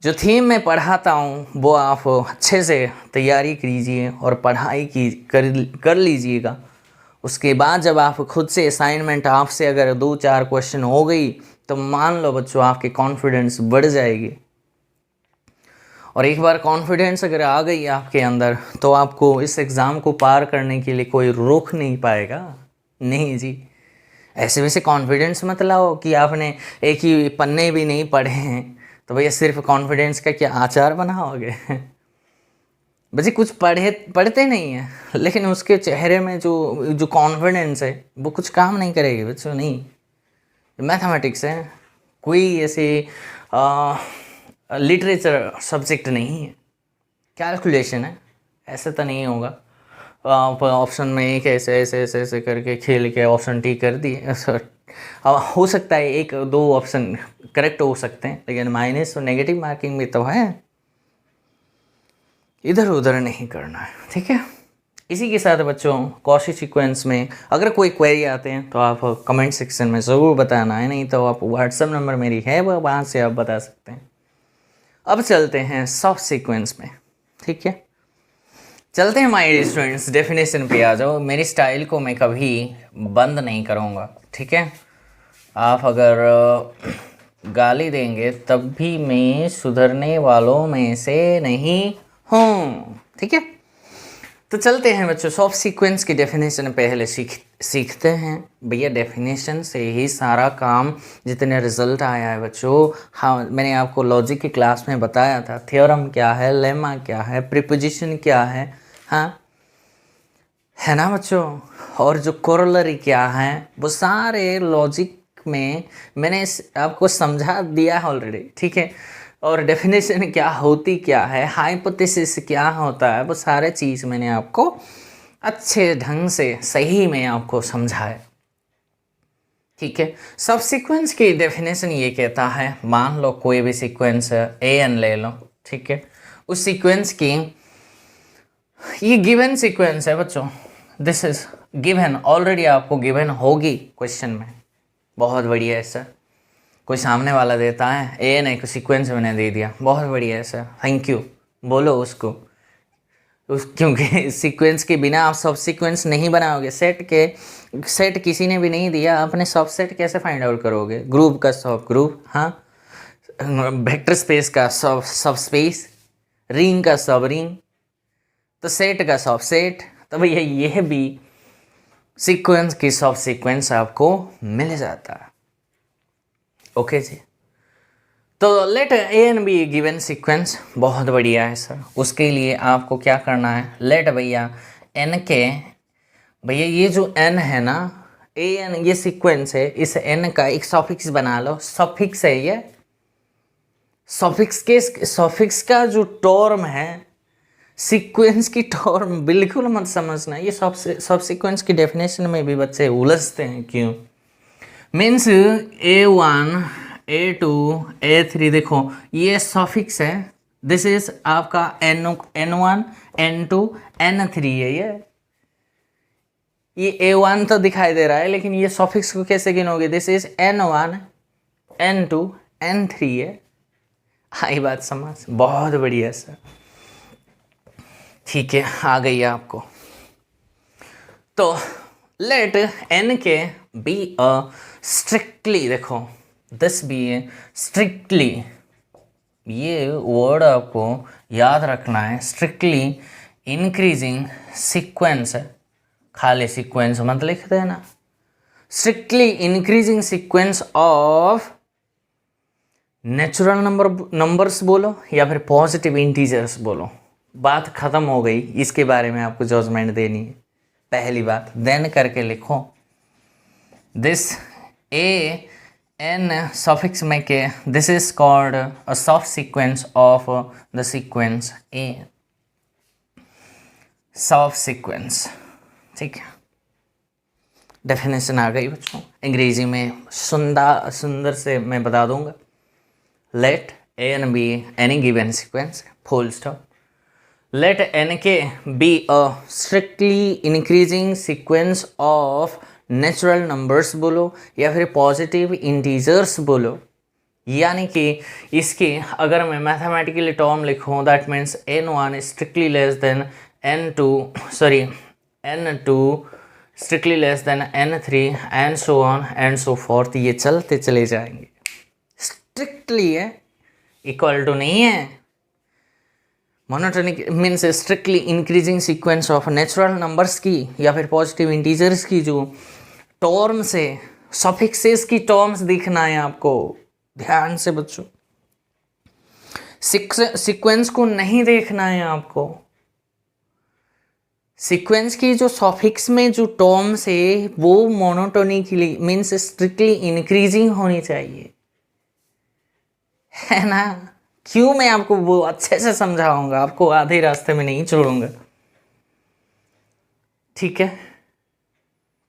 जो थीम में पढ़ाता हूँ वो आप अच्छे से तैयारी कीजिए और पढ़ाई की कर लीजिएगा। उसके बाद जब आप खुद से असाइनमेंट आपसे अगर 2-4 क्वेश्चन हो गई तो मान लो बच्चों आपकी कॉन्फिडेंस बढ़ जाएगी। और एक बार कॉन्फिडेंस अगर आ गई आपके अंदर तो आपको इस एग्ज़ाम को पार करने के लिए कोई रोक नहीं पाएगा। नहीं जी, ऐसे वैसे कॉन्फिडेंस मत लाओ कि आपने एक ही पन्ने भी नहीं पढ़े हैं तो भैया सिर्फ कॉन्फिडेंस का क्या आचार बनाओगे। बच्चे कुछ पढ़ते नहीं हैं लेकिन उसके चेहरे में जो कॉन्फिडेंस है वो कुछ काम नहीं करेगी बच्चों। नहीं, मैथमेटिक्स है, कोई ऐसे लिटरेचर सब्जेक्ट नहीं है, कैलकुलेशन है, ऐसे तो नहीं होगा। आप ऑप्शन में एक ऐसे ऐसे ऐसे ऐसे करके खेल के ऑप्शन टी कर दिए, हो सकता है 1-2 ऑप्शन करेक्ट हो सकते हैं लेकिन माइनस और नेगेटिव मार्किंग में तो है, इधर उधर नहीं करना है। ठीक है, इसी के साथ बच्चों कॉची सीक्वेंस में अगर कोई क्वेरी आते हैं तो आप कमेंट सेक्शन में ज़रूर बताना है, नहीं तो आप व्हाट्सएप नंबर मेरी है वहाँ से आप बता सकते हैं। अब चलते हैं सॉफ्ट सीक्वेंस में। ठीक है, चलते हैं माय स्टूडेंट्स, डेफिनेशन पे आ जाओ। मेरी स्टाइल को मैं कभी बंद नहीं करूँगा। ठीक है, आप अगर गाली देंगे तब भी मैं सुधरने वालों में से नहीं हूँ। ठीक है, तो चलते हैं बच्चों, सॉफ्ट सीक्वेंस की डेफिनेशन पहले सीखते हैं। भैया डेफिनेशन से ही सारा काम, जितने रिजल्ट आया है बच्चों, हाँ मैंने आपको लॉजिक की क्लास में बताया था, थ्योरम क्या है, लेमा क्या है, प्रीपोजिशन क्या है, हाँ है ना बच्चों, और जो कोरोलरी क्या है, वो सारे लॉजिक में मैंने आपको समझा दिया है ऑलरेडी। ठीक है, और डेफिनेशन क्या होती क्या है, हाइपोथेसिस क्या होता है, वो सारे चीज़ मैंने आपको अच्छे ढंग से सही में आपको समझाया। ठीक है, सब सीक्वेंस की डेफिनेशन ये कहता है, मान लो कोई भी सीक्वेंस an ले लो। ठीक है, उस सीक्वेंस की, ये गिवन सीक्वेंस है बच्चों, दिस इज गिवन, ऑलरेडी आपको गिवन होगी क्वेश्चन में। बहुत बढ़िया है सर, कोई सामने वाला देता है ए नहीं, कोई सीक्वेंस मैंने दे दिया, बहुत बढ़िया है सर, थैंक यू बोलो उसको। क्योंकि सीक्वेंस के बिना आप सब सीक्वेंस नहीं बनाओगे। सेट किसी ने भी नहीं दिया, अपने सब सेट कैसे फाइंड आउट करोगे? ग्रुप का सब ग्रुप, हाँ, वेक्टर स्पेस का सब स्पेस, रिंग का सब रिंग, तो सेट का सब सेट। तो भैया ये भी सीक्वेंस की सब सीक्वेंस आपको मिल जाता है। ओके जी, तो let A N be given sequence, बहुत बढ़िया है सर। उसके लिए आपको क्या करना है, लेट भैया एन के, भैया ये जो एन है ना, ए एन ये सीक्वेंस है, इस एन का एक सॉफिक्स बना लो। सॉफिक्स है ये, सॉफिक्स का जो टर्म है, सीक्वेंस की टर्म बिल्कुल मत समझना। ये सब सीक्वेंस की डेफिनेशन में भी बच्चे उलझते हैं, क्यों? मीन्स A1 A2 A3, देखो ये सॉफिक्स है, दिस इज आपका N1 N2 N3 है। ये A1 तो दिखाई दे रहा है लेकिन ये सॉफिक्स को कैसे गिनोगे? This is N1 N2 N3 है। आई बात समझ? बहुत बढ़िया सर, ठीक है, आ गई है आपको। तो late n k be a strictly, देखो दिस बी ए स्ट्रिक्टली, ये वर्ड आपको याद रखना है, स्ट्रिक्टली इंक्रीजिंग सीक्वेंस है, खाली सीक्वेंस मत लिख देना। Strictly increasing sequence of natural numbers बोलो या फिर पॉजिटिव इंटीजर्स बोलो, बात ख़त्म हो गई। इसके बारे में आपको जजमेंट देनी है। पहली बात देन करके लिखो। दिस ए एन सफिक्स में के दिस इज कॉल्ड अ सब सीक्वेंस ऑफ द सीक्वेंस ए, सब सीक्वेंस। ठीक है, डेफिनेशन आ गई बच्चों। अंग्रेजी में सुंदर से मैं बता दूंगा। Let n be any given sequence, full stop. Let n k be a strictly increasing sequence of natural numbers बोलो या फिर पॉजिटिव इंटीजर्स बोलो, यानी कि इसकी अगर मैं मैथमेटिकली टर्म लिखूँ that means n1 strictly less than n2 n2 strictly less than n3 and so on and so fourth, ये चलते चले जाएंगे। स्ट्रिक्टली है इक्वल टू नहीं है। Monotonic means strictly increasing sequence of natural numbers की या फिर पॉजिटिव इंटीजर्स की जो टर्म से सफिक्सेस की टर्म्स दिखना है आपको ध्यान से बच्चों। सीक्वेंस को नहीं देखना है आपको। सीक्वेंस की जो सफिक्स में जो टर्म्स है वो मोनोटोनिकली मीन्स स्ट्रिक्टली इंक्रीजिंग होनी चाहिए, है ना। क्यों मैं आपको वो अच्छे से समझाऊंगा, आपको आधे रास्ते में नहीं छोड़ूंगा। ठीक है,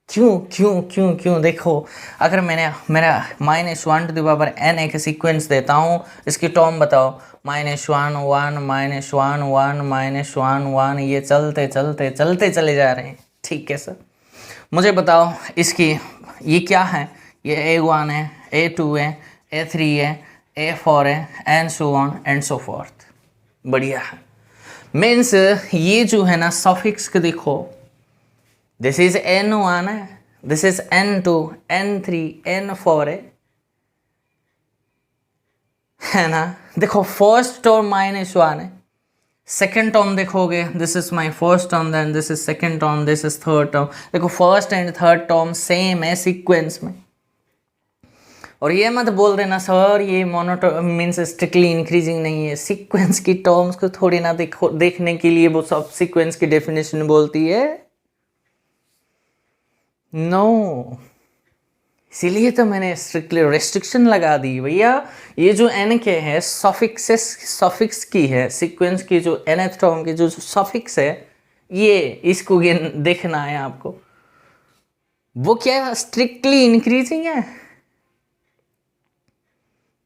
क्यों क्यों क्यों क्यों देखो, अगर मैंने मेरा -1 टू द पावर n एक सीक्वेंस देता हूँ, इसकी टर्म बताओ -1 1 -1 1 -1 ये चलते चलते चलते चले जा रहे हैं। ठीक है सर, मुझे बताओ इसकी ये क्या है। ये A1 है, A2 है, A3 है, A4 है and so on and so fourth. बढ़िया है। मीन्स ये जो है ना सफिक्स के देखो, दिस इज n1 है, this is n2 n3 n4 है ना। देखो फर्स्ट टर्म -1 है, सेकेंड टर्म देखोगे this is my first term, then this is second term, this is third term. देखो first and third term same है sequence में। और ये मत बोल देना सर ये मोनोटो मीन्स स्ट्रिक्टली इंक्रीजिंग नहीं है। सीक्वेंस की टर्म्स को थोड़ी ना देखने के लिए वो सब सीक्वेंस की डेफिनेशन बोलती है। नो इसीलिए तो मैंने स्ट्रिक्टली रेस्ट्रिक्शन लगा दी भैया। ये जो n के है सफिक्स की है, सीक्वेंस की जो nth टर्म की जो सफिक्स है ये इसको देखना है आपको। वो क्या स्ट्रिक्टली इंक्रीजिंग है।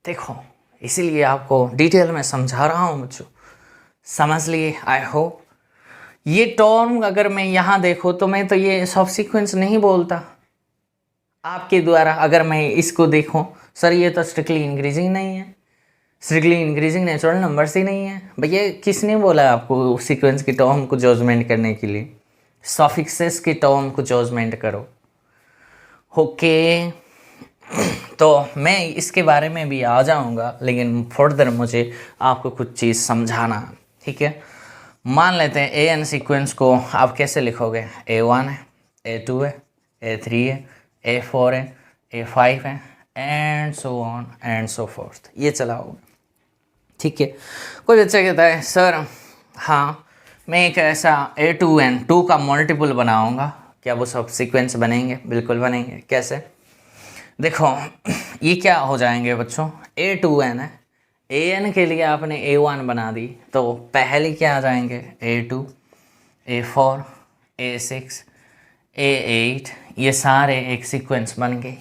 देखो इसीलिए आपको डिटेल में समझा रहा हूँ बच्चों, समझ लिए आई होप। ये टर्म अगर मैं यहाँ देखो तो मैं तो ये सब सीक्वेंस नहीं बोलता आपके द्वारा। अगर मैं इसको देखूँ सर ये तो स्ट्रिक्टली इंक्रीजिंग नहीं है, स्ट्रिक्टली इंक्रीजिंग नेचुरल नंबर्स ही नहीं है। भैया किसने बोला आपको सीक्वेंस की टर्म को जजमेंट करने के लिए। सफिक्सेस की टर्म को जजमेंट करो। ओके तो मैं इसके बारे में भी आ जाऊंगा, लेकिन फर्दर मुझे आपको कुछ चीज़ समझाना। ठीक है, मान लेते हैं an सीक्वेंस को आप कैसे लिखोगे। A1 है, A2 है, A3 है, A4 है, A5 है and so on and so fourth, ये चलाओगे। ठीक है, कोई बच्चा कहता है सर हाँ मैं एक ऐसा A2N2 का मल्टीपल बनाऊंगा, क्या वो सब सीक्वेंस बनेंगे? बिल्कुल बनेंगे। कैसे? देखो ये क्या हो जाएंगे बच्चों, A2N है, an के लिए आपने A1 बना दी तो पहले क्या आ जाएंगे A2 A4 A6 A8, ये सारे एक सीक्वेंस बन गए।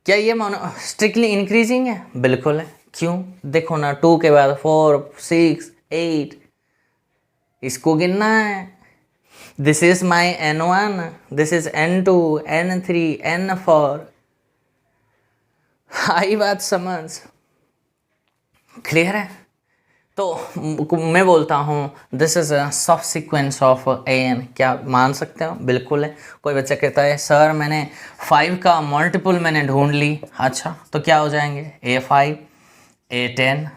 क्या ये स्ट्रिक्टली इंक्रीजिंग है? बिल्कुल है। क्यों? देखो ना 2 के बाद 4 6 8 इसको गिनना है। This is my N1, this is N2 N3 N4। आई बात समझ क्लियर है? तो मैं बोलता हूँ दिस इज अ सब सीक्वेंस ऑफ an। क्या मान सकते हो? बिल्कुल है। कोई बच्चा कहता है सर मैंने 5 का मल्टीपल मैंने ढूंढ ली। अच्छा तो क्या हो जाएंगे A5 A10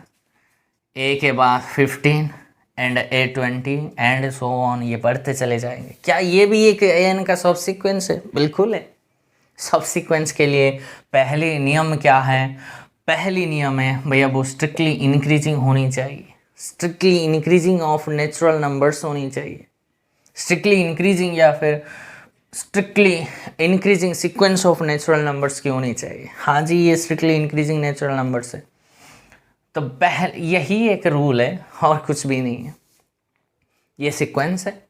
A के बाद 15 and A20 and so on, ये बढ़ते चले जाएंगे। क्या ये भी एक an का सब सीक्वेंस है? बिल्कुल है। सब सीक्वेंस के लिए पहली नियम क्या है? पहली नियम है भैया वो स्ट्रिक्टली इंक्रीजिंग होनी चाहिए, strictly increasing of natural numbers होनी चाहिए। स्ट्रिक्टली इंक्रीजिंग या फिर strictly increasing sequence of natural numbers की होनी चाहिए। हाँ जी, ये स्ट्रिक्टली इंक्रीजिंग नेचुरल नंबर्स है। तो यही एक रूल है और कुछ भी नहीं है। ये सीक्वेंस है,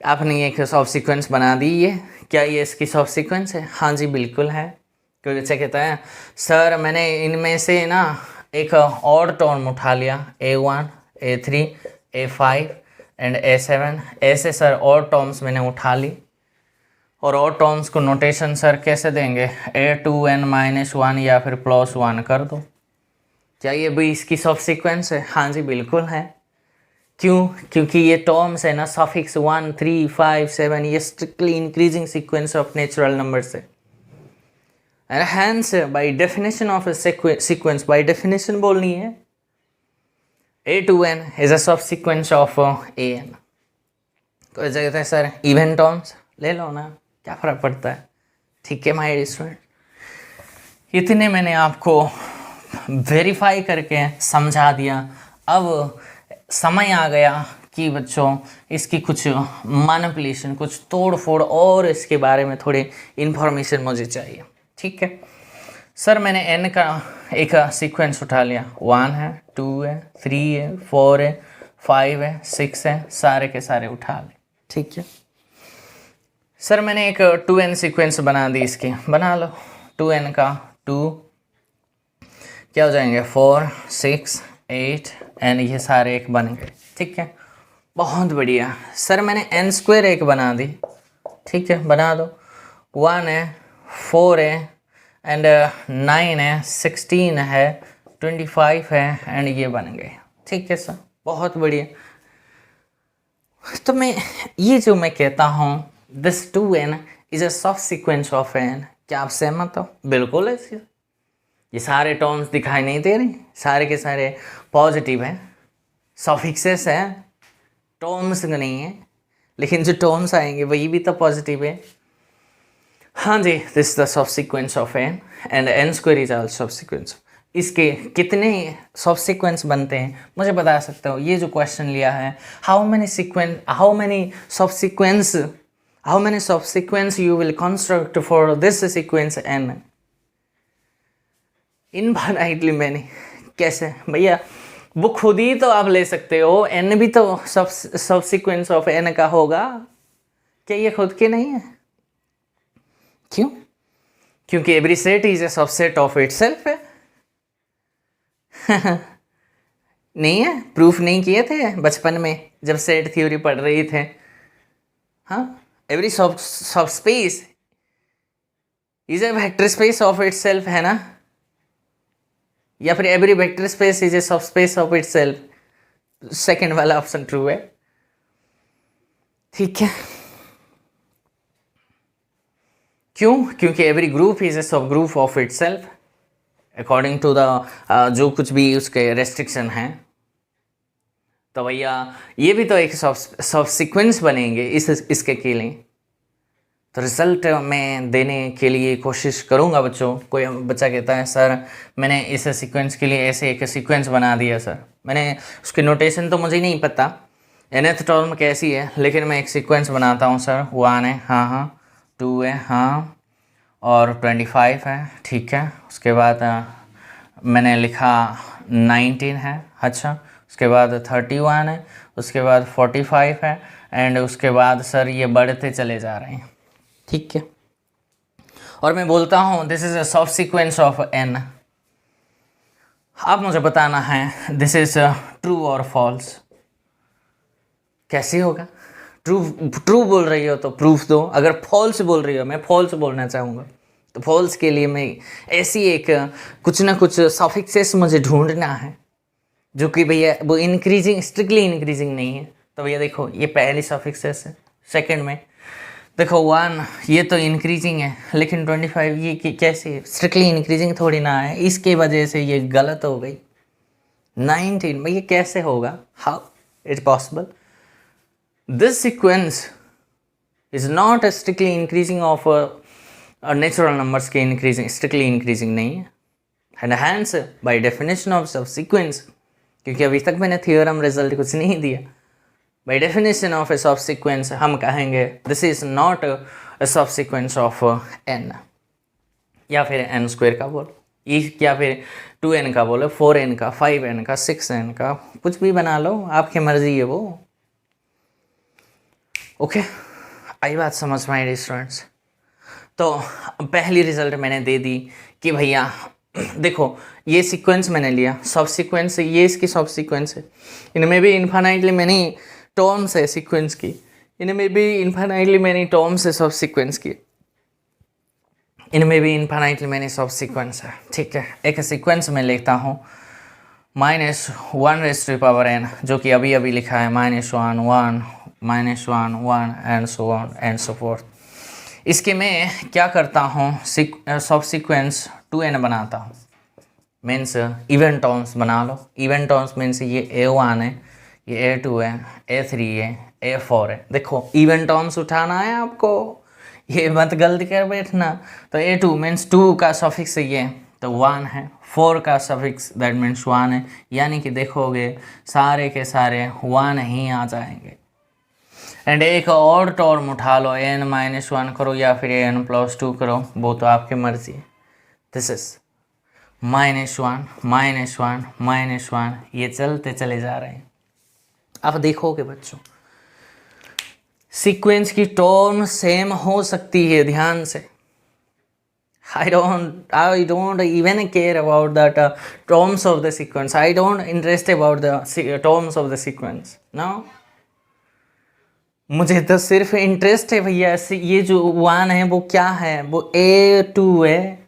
आपने एक सब सीक्वेंस बना दी। ये क्या ये इसकी सब सीक्वेंस है? हाँ जी बिल्कुल है। कोई बच्चा कहता है सर मैंने इनमें से ना एक और टर्म उठा लिया, A1 A3 A5 and A7, ऐसे सर और टर्म्स मैंने उठा ली। और टर्म्स को नोटेशन सर कैसे देंगे? A2n-1 या फिर +1 कर दो। क्या ये भी इसकी सब सीक्वेंस है? हाँ जी बिल्कुल है। क्यों? क्योंकि ये टर्म्स है ना सफिक्स 1 3 5 7, ये strictly increasing sequence of natural numbers है। And hence by definition of sequence, by definition बोलनी है A2n इज अ सब सीक्वेंस ऑफ AN। तो ऐसा कहते हैं सर इवन टर्म्स ले लो ना, क्या फ़र्क पड़ता है। ठीक है माय स्टूडेंट, इतने मैंने आपको वेरीफाई करके समझा दिया। अब समय आ गया कि बच्चों इसकी कुछ मैनिपुलेशन, कुछ तोड़ फोड़ और इसके बारे में थोड़ी इन्फॉर्मेशन मुझे चाहिए। ठीक है सर, मैंने n का एक सीक्वेंस उठा लिया, 1 है 2 है 3 है 4 है 5 है 6 है, सारे के सारे उठा ले। ठीक है सर, मैंने एक 2n सीक्वेंस बना दी, इसकी बना लो। 2n का 2 क्या हो जाएंगे 4 6 8 एंड ये सारे एक बन गए। ठीक है बहुत बढ़िया। सर मैंने n² एक बना दी। ठीक है बना दो। 1 है 4 है एंड 9 है 16 है 25 है एंड ये बन गए। ठीक है सर बहुत बढ़िया। तो मैं ये जो मैं कहता हूँ दिस 2n इज अ सब सीक्वेंस ऑफ n, क्या आप सहमत हो? बिल्कुल है। ये सारे टर्म्स दिखाई नहीं दे रहे, सारे के सारे पॉजिटिव हैं, सफिक्सेस हैं, टर्म्स नहीं है, लेकिन जो टर्म्स आएंगे वही भी तो पॉजिटिव है। हाँ जी, दिस इज द सब sequence of n and n² is also sub sequence. इसके कितने सब सीक्वेंस बनते हैं मुझे बता सकते हो? ये जो क्वेश्चन लिया है, हाउ मेनी सब sequence you will construct for this sequence n। Infinitely many. कैसे भैया? वो खुद ही तो आप ले सकते हो, n भी तो सब सीक्वेंस ऑफ n का होगा, क्या ये खुद के नहीं है? क्यों? क्योंकि every set is a subset of itself है। नहीं है? प्रूफ नहीं किए थे बचपन में जब सेट थ्योरी पढ़ रही थे? हाँ, एवरी सब space is a vector space of itself, है ना? या फिर every vector space is a सब स्पेस ऑफ इटसेल्फ। सेकंड वाला ऑप्शन ट्रू है। ठीक है क्यों? क्योंकि every group is a subgroup of itself according to the जो कुछ भी उसके रेस्ट्रिक्शन हैं। तो भैया ये भी तो एक सब सीक्वेंस बनेंगे इसके के लिए। तो रिजल्ट मैं देने के लिए कोशिश करूँगा बच्चों। कोई बच्चा कहता है सर मैंने इस सीक्वेंस के लिए ऐसे एक सीक्वेंस बना दिया सर, मैंने उसकी नोटेशन तो मुझे नहीं पता nth टर्म कैसी है, लेकिन मैं एक सीक्वेंस बनाता हूँ सर। 1 है हाँ, 2 है हाँ, और 25 है। ठीक है उसके बाद मैंने लिखा 19 है, अच्छा उसके बाद 31 है, उसके बाद 45 है एंड उसके बाद सर ये बढ़ते चले जा रहे हैं। ठीक है और मैं बोलता हूँ दिस इज अ सब सीक्वेंस ऑफ n। आप मुझे बताना है दिस इज ट्रू और फॉल्स। कैसे होगा? ट्रू बोल रही हो तो प्रूफ दो, अगर फॉल्स बोल रही हो, मैं फॉल्स बोलना चाहूँगा तो फॉल्स के लिए मैं ऐसी एक कुछ ना कुछ सफिक्सेस मुझे ढूंढना है जो कि भैया वो इंक्रीजिंग, स्ट्रिक्टली इंक्रीजिंग नहीं है। तो भैया देखो ये पहली सफिक्सेस है। सेकंड में देखो 1 ये तो इंक्रीजिंग है, लेकिन 25 ये कैसे स्ट्रिक्टली इंक्रीजिंग थोड़ी ना है, इसके वजह से ये गलत हो गई। 19 भाई ये कैसे होगा? How it possible? This sequence is not strictly increasing of natural numbers के इंक्रीजिंग, स्ट्रिक्टली इंक्रीजिंग नहीं है। And hence by definition of subsequence, क्योंकि अभी तक मैंने थ्योरम रिजल्ट कुछ नहीं दिया, बाय डेफिनेशन ऑफ ए सब सीक्वेंस हम कहेंगे दिस इज नॉट ए सब सीक्वेंस ऑफ n, या फिर n स्क्वायर का बोलो, या फिर 2n का बोलो, 4n का, 5n का, 6n का, कुछ भी बना लो, आपकी मर्जी है वो। ओके, आई बात समझ में आई स्टूडेंट्स? तो पहली रिजल्ट मैंने दे दी कि भैया देखो ये सीक्वेंस मैंने लिया, सब सीक्वेंस, ये इसकी सब सीक्वेंस है, इनमें भी इन्फानाइटली मैनी टर्म्स है सीक्वेंस की, इनमें भी इन्फानाइटली मैनी टर्म्स है सब सीक्वेंस की, इनमें भी इन्फानाइटली मैनी सब सीक्वेंस है। ठीक है, एक सीक्वेंस में लिखता हूँ -1n, जो कि अभी अभी लिखा है -1 1 -1 1 and so on and so fourth. इसके मैं क्या करता हूँ, सब सीक्वेंस 2n बनाता हूँ, मीन्स इवन टर्म्स बना लो। इवन टर्म्स मीन्स ये A1 है, ये A2 है, A3 है, A4 है। देखो इवन टर्म्स उठाना है आपको, ये मत गलती कर बैठना। तो A2 मीन्स 2 का सफिक्स ये तो 1 है, 4 का सफिक्स दैट मीन्स 1 है, यानी कि देखोगे सारे के सारे 1 ही आ जाएंगे। एंड एक और टर्म उठा लो, n-1 करो या फिर n+2 करो, वो तो आपकी मर्जी है। दिस इज -1 -1 -1, ये चलते चले जा रहे हैं। आप देखोगे बच्चों सीक्वेंस की टर्म सेम हो सकती है, ध्यान से। I don't even care about the terms of the sequence. I don't interest about the terms of the sequence. No. मुझे तो सिर्फ इंटरेस्ट है भैया, ये जो 1 है वो क्या है, वो A2 है,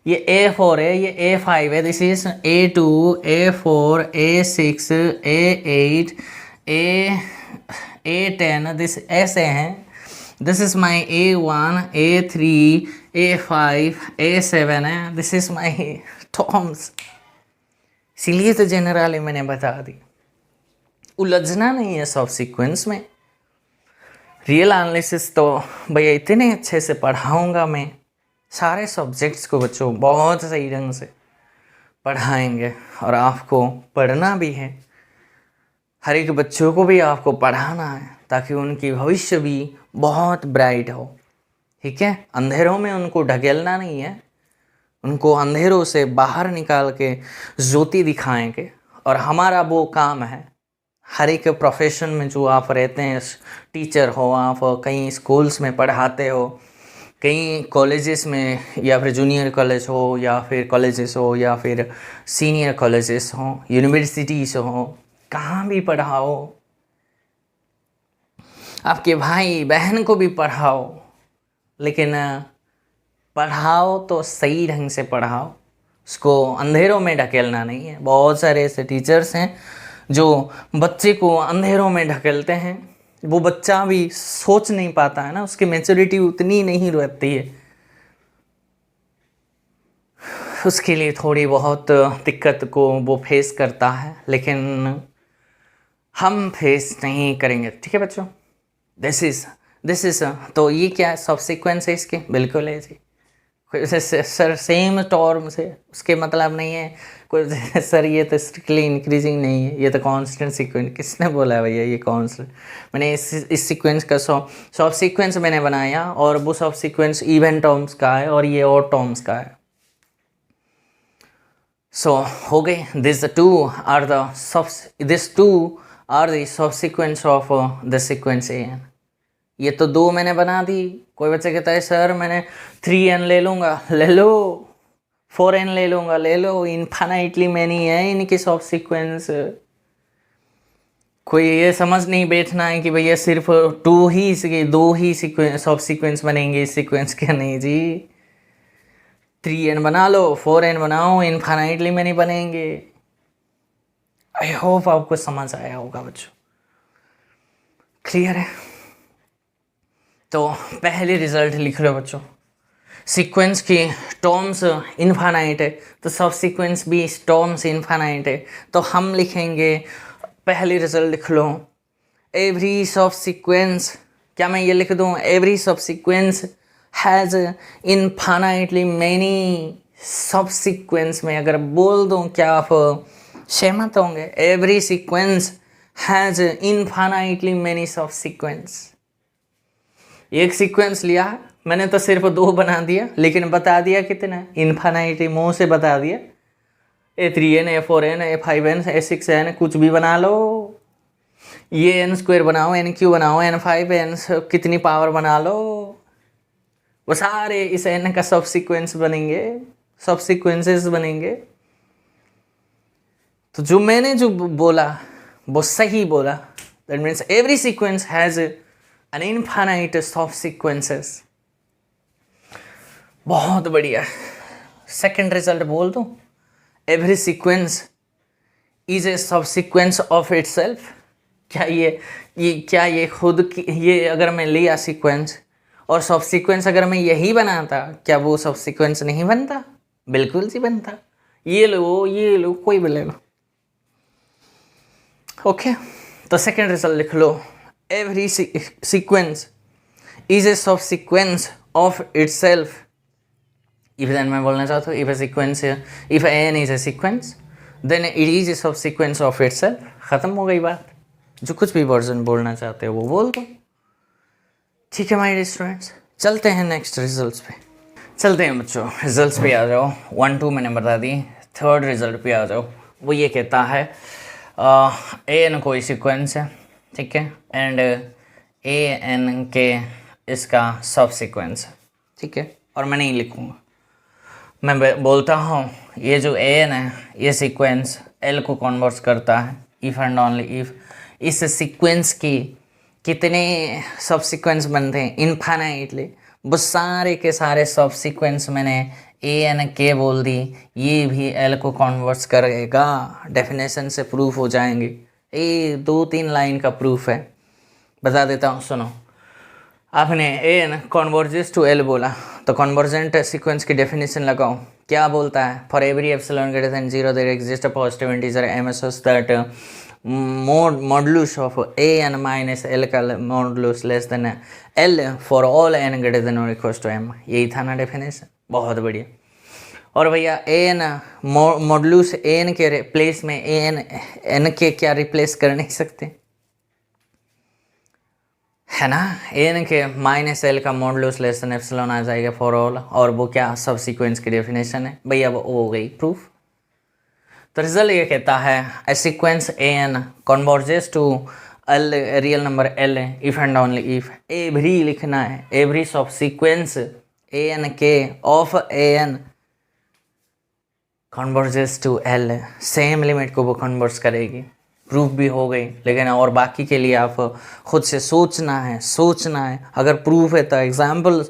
ये A4 है, ये A5 है। This is A2 A4 A6 A8 A10, this ऐसे हैं। This is my A1 A3 A5 A7 है, दिस इज माई टर्म्स। इसीलिए तो जनरली मैंने बता दी, उलझना नहीं है सब सीक्वेंस में। रियल एनालिसिस तो भैया इतने अच्छे से पढ़ाऊंगा मैं, सारे सब्जेक्ट्स को बच्चों बहुत सही ढंग से पढ़ाएंगे, और आपको पढ़ना भी है, हर एक बच्चों को भी आपको पढ़ाना है, ताकि उनकी भविष्य भी बहुत ब्राइट हो। ठीक है, अंधेरों में उनको ढकेलना नहीं है, उनको अंधेरों से बाहर निकाल के ज्योति दिखाएंगे, और हमारा वो काम है। हर एक प्रोफेशन में जो आप रहते हैं, टीचर हो आप, कहीं स्कूल्स में पढ़ाते हो, कहीं कॉलेजेस में, या फिर जूनियर कॉलेज हो, या फिर कॉलेजेस हो, या फिर सीनियर कॉलेजेस हो, यूनिवर्सिटीज़ हो, कहाँ भी पढ़ाओ, आपके भाई बहन को भी पढ़ाओ, लेकिन पढ़ाओ तो सही ढंग से पढ़ाओ, उसको अंधेरों में ढकेलना नहीं है। बहुत सारे ऐसे टीचर्स हैं जो बच्चे को अंधेरों में ढकेलते हैं, वो बच्चा भी सोच नहीं पाता है ना, उसकी मैच्योरिटी उतनी नहीं रहती है, उसके लिए थोड़ी बहुत दिक्कत को वो फेस करता है, लेकिन हम फेस नहीं करेंगे। ठीक है बच्चों, दिस इज तो ये क्या सब सीक्वेंस है इसके, बिल्कुल है जी। सर सेम टर्म से उसके मतलब नहीं है कोई सर ये तो स्ट्रिक्टली इंक्रीजिंग नहीं है, ये तो कांस्टेंट सीक्वेंस। किसने बोला है भैया ये कांस्टेंट? मैंने इस सीक्वेंस का सब सीक्वेंस मैंने बनाया, और वो सब सीक्वेंस इवन टर्म्स का है और ये और टर्म्स का है। सो हो गई, दिस टू आर द सब sequence of the sequence AN। ये तो 2 मैंने बना दी। कोई बच्चा कहता है सर मैंने 3n ले लूँगा, ले लो, 4n ले लूँगा, ले लो, इन्फानाइटली मैनी है इनकी सब सीक्वेंस। कोई ये समझ नहीं बैठना है कि भैया सिर्फ 2 ही सीक्वेंस सब सीक्वेंस बनेंगे इस सीक्वेंस के, नहीं जी। 3n बना लो, 4n बनाओ, इन्फानाइटली मैनी बनेंगे। आई होप आपको समझ आया होगा बच्चों, क्लियर है? तो पहले रिजल्ट लिख लो बच्चों, सीक्वेंस की टर्म्स इन्फानाइट है, तो सब सीक्वेंस भी टर्म्स इन्फानाइट है, तो हम लिखेंगे, पहली रिजल्ट लिख लो, एवरी सब सीक्वेंस, क्या मैं ये लिख दूँ, every sub sequence has infinitely many सब सीक्वेंस में अगर बोल दूँ क्या आप सहमत होंगे? Every sequence has infinitely many सब सीक्वेंस। एक सीक्वेंस लिया है मैंने तो सिर्फ 2 बना दिया, लेकिन बता दिया कितना, इनफाइनाइटली मुंह से बता दिया। A3n, A4n, A5n, A6n कुछ भी बना लो, ये n² बनाओ, NQ बनाओ, n5n कितनी पावर बना लो, वो सारे इस n का सब सीक्वेंस बनेंगे, सब सीक्वेंसेस बनेंगे। तो जो मैंने जो बोला वो सही बोला। That means every sequence has an infinite सब सीक्वेंसेस। बहुत बढ़िया। सेकंड रिजल्ट बोल दूं, एवरी सीक्वेंस इज ए सब सीक्वेंस ऑफ इटसेल्फ। क्या ये खुद की, ये अगर मैं लिया सीक्वेंस और सब सीक्वेंस अगर मैं यही बनाता, क्या वो सब सीक्वेंस नहीं बनता? बिल्कुल ही बनता। ये लो कोई भी ले लो। ओके, तो सेकंड रिजल्ट लिख लो, एवरी सीक्वेंस इज ए सब sequence of itself. If then मैं बोलना चाहता हूँ, if n is a sequence then it is a सब सीक्वेंस ऑफ इटसेल्फ। खत्म हो गई बात। जो कुछ भी वर्जन बोलना चाहते हो वो बोल दो। ठीक है माय स्टूडेंट्स, चलते हैं नेक्स्ट रिजल्ट्स पे। चलते हैं बच्चों, रिजल्ट्स पे आ जाओ। 1 2 मैंने बता दी, थर्ड रिजल्ट पे आ जाओ। वो ये कहता है an कोई सीक्वेंस है, ठीक है, एंड an के इसका सब सीक्वेंस है, ठीक है। और मैं नहीं लिखूँगा, मैं बोलता हूँ ये जो an है ये सीक्वेंस l को कन्वर्ट करता है। इफ़ एंड ओनली इफ़ इस सीक्वेंस की कितने सब सीक्वेंस बनते हैं? इनफाइनाइटली। वो सारे के सारे सब सीक्वेंस मैंने an के बोल दी, ये भी l को कन्वर्ट करेगा। डेफिनेशन से प्रूफ हो जाएंगे। ये 2-3 लाइन का प्रूफ है, बता देता हूँ, सुनो। आपने an कन्वर्जेस टू l बोला, तो कन्वर्जेंट सीक्वेंस की डेफिनेशन लगाओ। क्या बोलता है? For every epsilon greater than 0 there exist a positive integer m such that modulus of an minus l का modulus less than l for all n greater than और equals to m। यही था ना definition. बहुत बढ़िया। और भैया an modulus an के प्लेस में n के क्या रिप्लेस कर नहीं सकते, है ना? an के माइनस l का मॉडुलस लेस देन एप्सिलॉन आ जाएगा फॉर ऑल, और वो क्या सब सीक्वेंस की डेफिनेशन है भैया, वो हो गई प्रूफ। तो रिजल्ट ये कहता है a sequence an converges to l real number l if and only if every लिखना है, every sub sequence an k of an converges to l, same limit को वो कन्वर्ट्स करेगी। प्रूफ भी हो गई, लेकिन और बाकी के लिए आप खुद से सोचना है। अगर प्रूफ है तो एग्जाम्पल,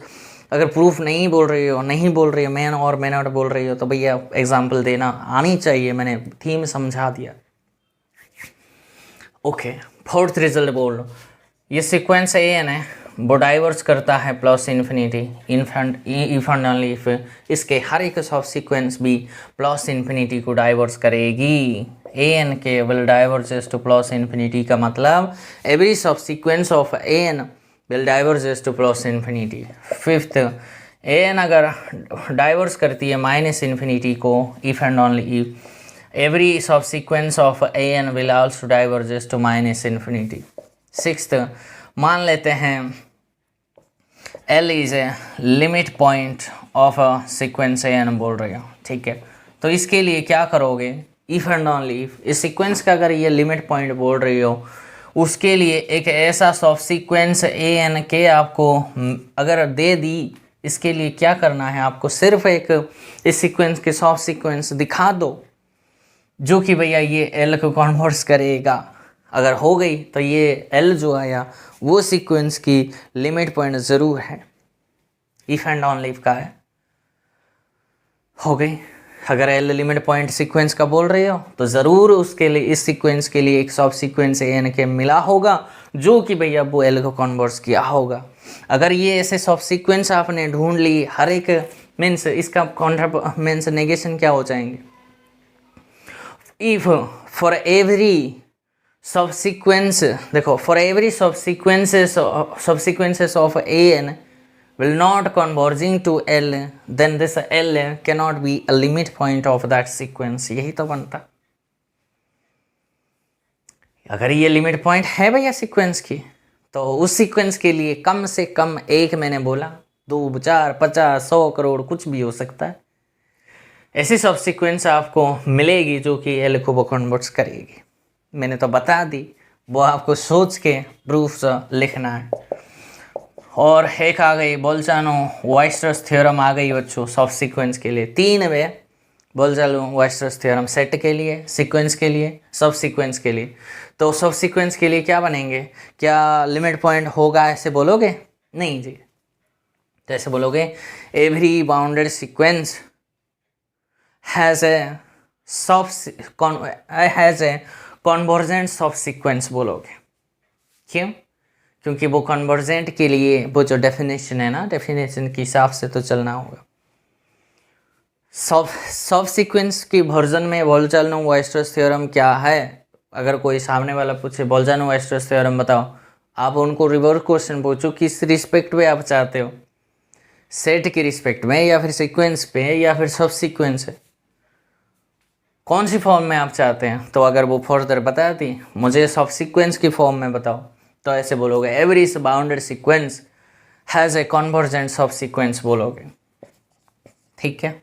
अगर प्रूफ नहीं बोल रही हो मैन और मैं नॉट बोल रही हो, तो भैया एग्जाम्पल देना आनी चाहिए। मैंने थीम समझा दिया। ओके, फोर्थ रिजल्ट बोल लो। ये सीक्वेंस an है, वो डाइवर्स करता है plus infinity if and only if इसके हर एक सब सीक्वेंस भी प्लस इन्फिनिटी को डाइवर्स करेगी। an k will diverges to plus infinity का मतलब every sub sequence of an will diverges to plus infinity. Fifth, an अगर डाइवर्स करती है माइनस इन्फिनिटी को if and only if every sub sequence of an will also diverges to minus infinity. Sixth, मान लेते हैं L is a limit point of a sequence an बोल रहे हो, ठीक है। तो इसके लिए क्या करोगे? इफ एंड ओनली इफ इस सीक्वेंस का अगर ये लिमिट पॉइंट बोल रही हो, उसके लिए एक ऐसा सब सीक्वेंस an के आपको अगर दे दी, इसके लिए क्या करना है? आपको सिर्फ एक इस सीक्वेंस के सब सीक्वेंस दिखा दो जो कि भैया ये L को कन्वर्ट्स करेगा। अगर हो गई तो ये L जो आया वो सीक्वेंस की लिमिट पॉइंट ज़रूर है। इफ एंड ओनली इफ का है, हो गई। अगर L लिमिट पॉइंट सीक्वेंस का बोल रहे हो तो ज़रूर उसके लिए, इस सीक्वेंस के लिए एक सब सीक्वेंस an के मिला होगा जो कि भैया वो L को कन्वर्ट्स किया होगा। अगर ये ऐसे सब सीक्वेंस आपने ढूंढ ली, हर एक मीन्स इसका कॉन्ट्रा मीन्स नेगेशन क्या हो जाएंगे? इफ फॉर एवरी सबसीक्वेंस, देखो, for every subsequences of an will not converging to L, then this L cannot be a limit point of that sequence। यही तो बनता। अगर ये लिमिट पॉइंट है भैया सीक्वेंस की, तो उस सीक्वेंस के लिए कम से कम एक मैंने बोला, 2, 4, 50, 100 करोड़ कुछ भी हो सकता है, ऐसी सब सीक्वेंस आपको मिलेगी जो कि एल को वो कन्वर्ट्स करेगी। मैंने तो बता दी, वो आपको सोच के प्रूफ लिखना है। और एक आ गई बोल्चानो वाइस्टर्स थ्योरम आ गई बच्चों सब सीक्वेंस के लिए। 3 वे बोल्चानो वाइस्टर्स थ्योरम, सेट के लिए, सीक्वेंस के लिए, सब सीक्वेंस के लिए। तो सब सीक्वेंस के लिए क्या बनेंगे? क्या लिमिट पॉइंट होगा ऐसे बोलोगे? नहीं जी। तो ऐसे बोलोगे every bounded sequence has a convergent सब सीक्वेंस बोलोगे। क्यों? क्योंकि वो कन्वर्जेंट के लिए वो जो डेफिनेशन है ना, डेफिनेशन के हिसाब से तो चलना होगा। सब सीक्वेंस की वर्जन में बोल्चानो-वाइस्टर्स थ्योरम क्या है? अगर कोई सामने वाला पूछे बोल्चानो-वाइस्टर्स थ्योरम बताओ, आप उनको रिवर्स क्वेश्चन पूछो, किस रिस्पेक्ट पे आप चाहते हो, सेट की रिस्पेक्ट में या फिर सीक्वेंस पे या फिर सब सीक्वेंस है, कौन सी फॉर्म में आप चाहते हैं? तो अगर वो फर्दर बता दी मुझे सब सीक्वेंस की फॉर्म में बताओ, तो ऐसे बोलोगे every bounded sequence has a convergent सब सीक्वेंस बोलोगे। ठीक है,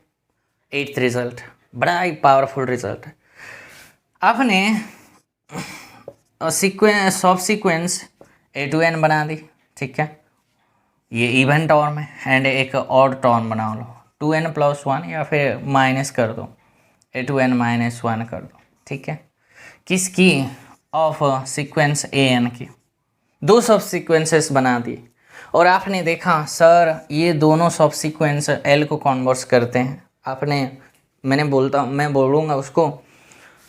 8th रिजल्ट बड़ा ही पावरफुल रिजल्ट है। आपने सीक्वेंस सब सीक्वेंस A to N बना दी, ठीक है, ये इवन टर्म है, एंड एक ऑड टर्म बना लो 2n+1 या फिर माइनस कर दो A to N -1 कर दो। ठीक है, किसकी? ऑफ सीक्वेंस AN की। 2 सब सीक्वेंसेस बना दिए और आपने देखा सर ये दोनों सब सीक्वेंस L को कन्वर्ट करते हैं। मैं बोलूँगा उसको,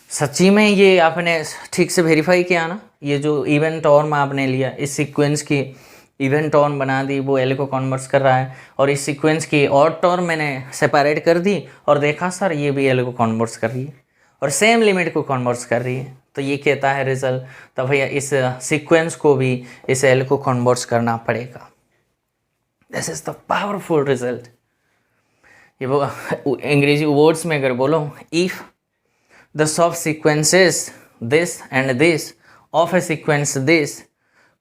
सच्ची में ये आपने ठीक से वेरीफाई किया ना? ये जो इवन टर्म आपने लिया, इस सीक्वेंस की इवन टर्म बना दी, वो L को कन्वर्ट कर रहा है, और इस सीक्वेंस की ऑड टर्म मैंने सेपरेट कर दी और देखा सर ये भी L को कन्वर्ट कर रही है और सेम लिमिट को कन्वर्ट कर रही है। तो ये कहता है रिजल्ट, तो भैया इस सीक्वेंस को भी इस L को कन्वर्ट करना पड़ेगा। This is the powerful result. ये वो अंग्रेजी वर्ड्स में अगर बोलो, if the subsequences this and this of a sequence this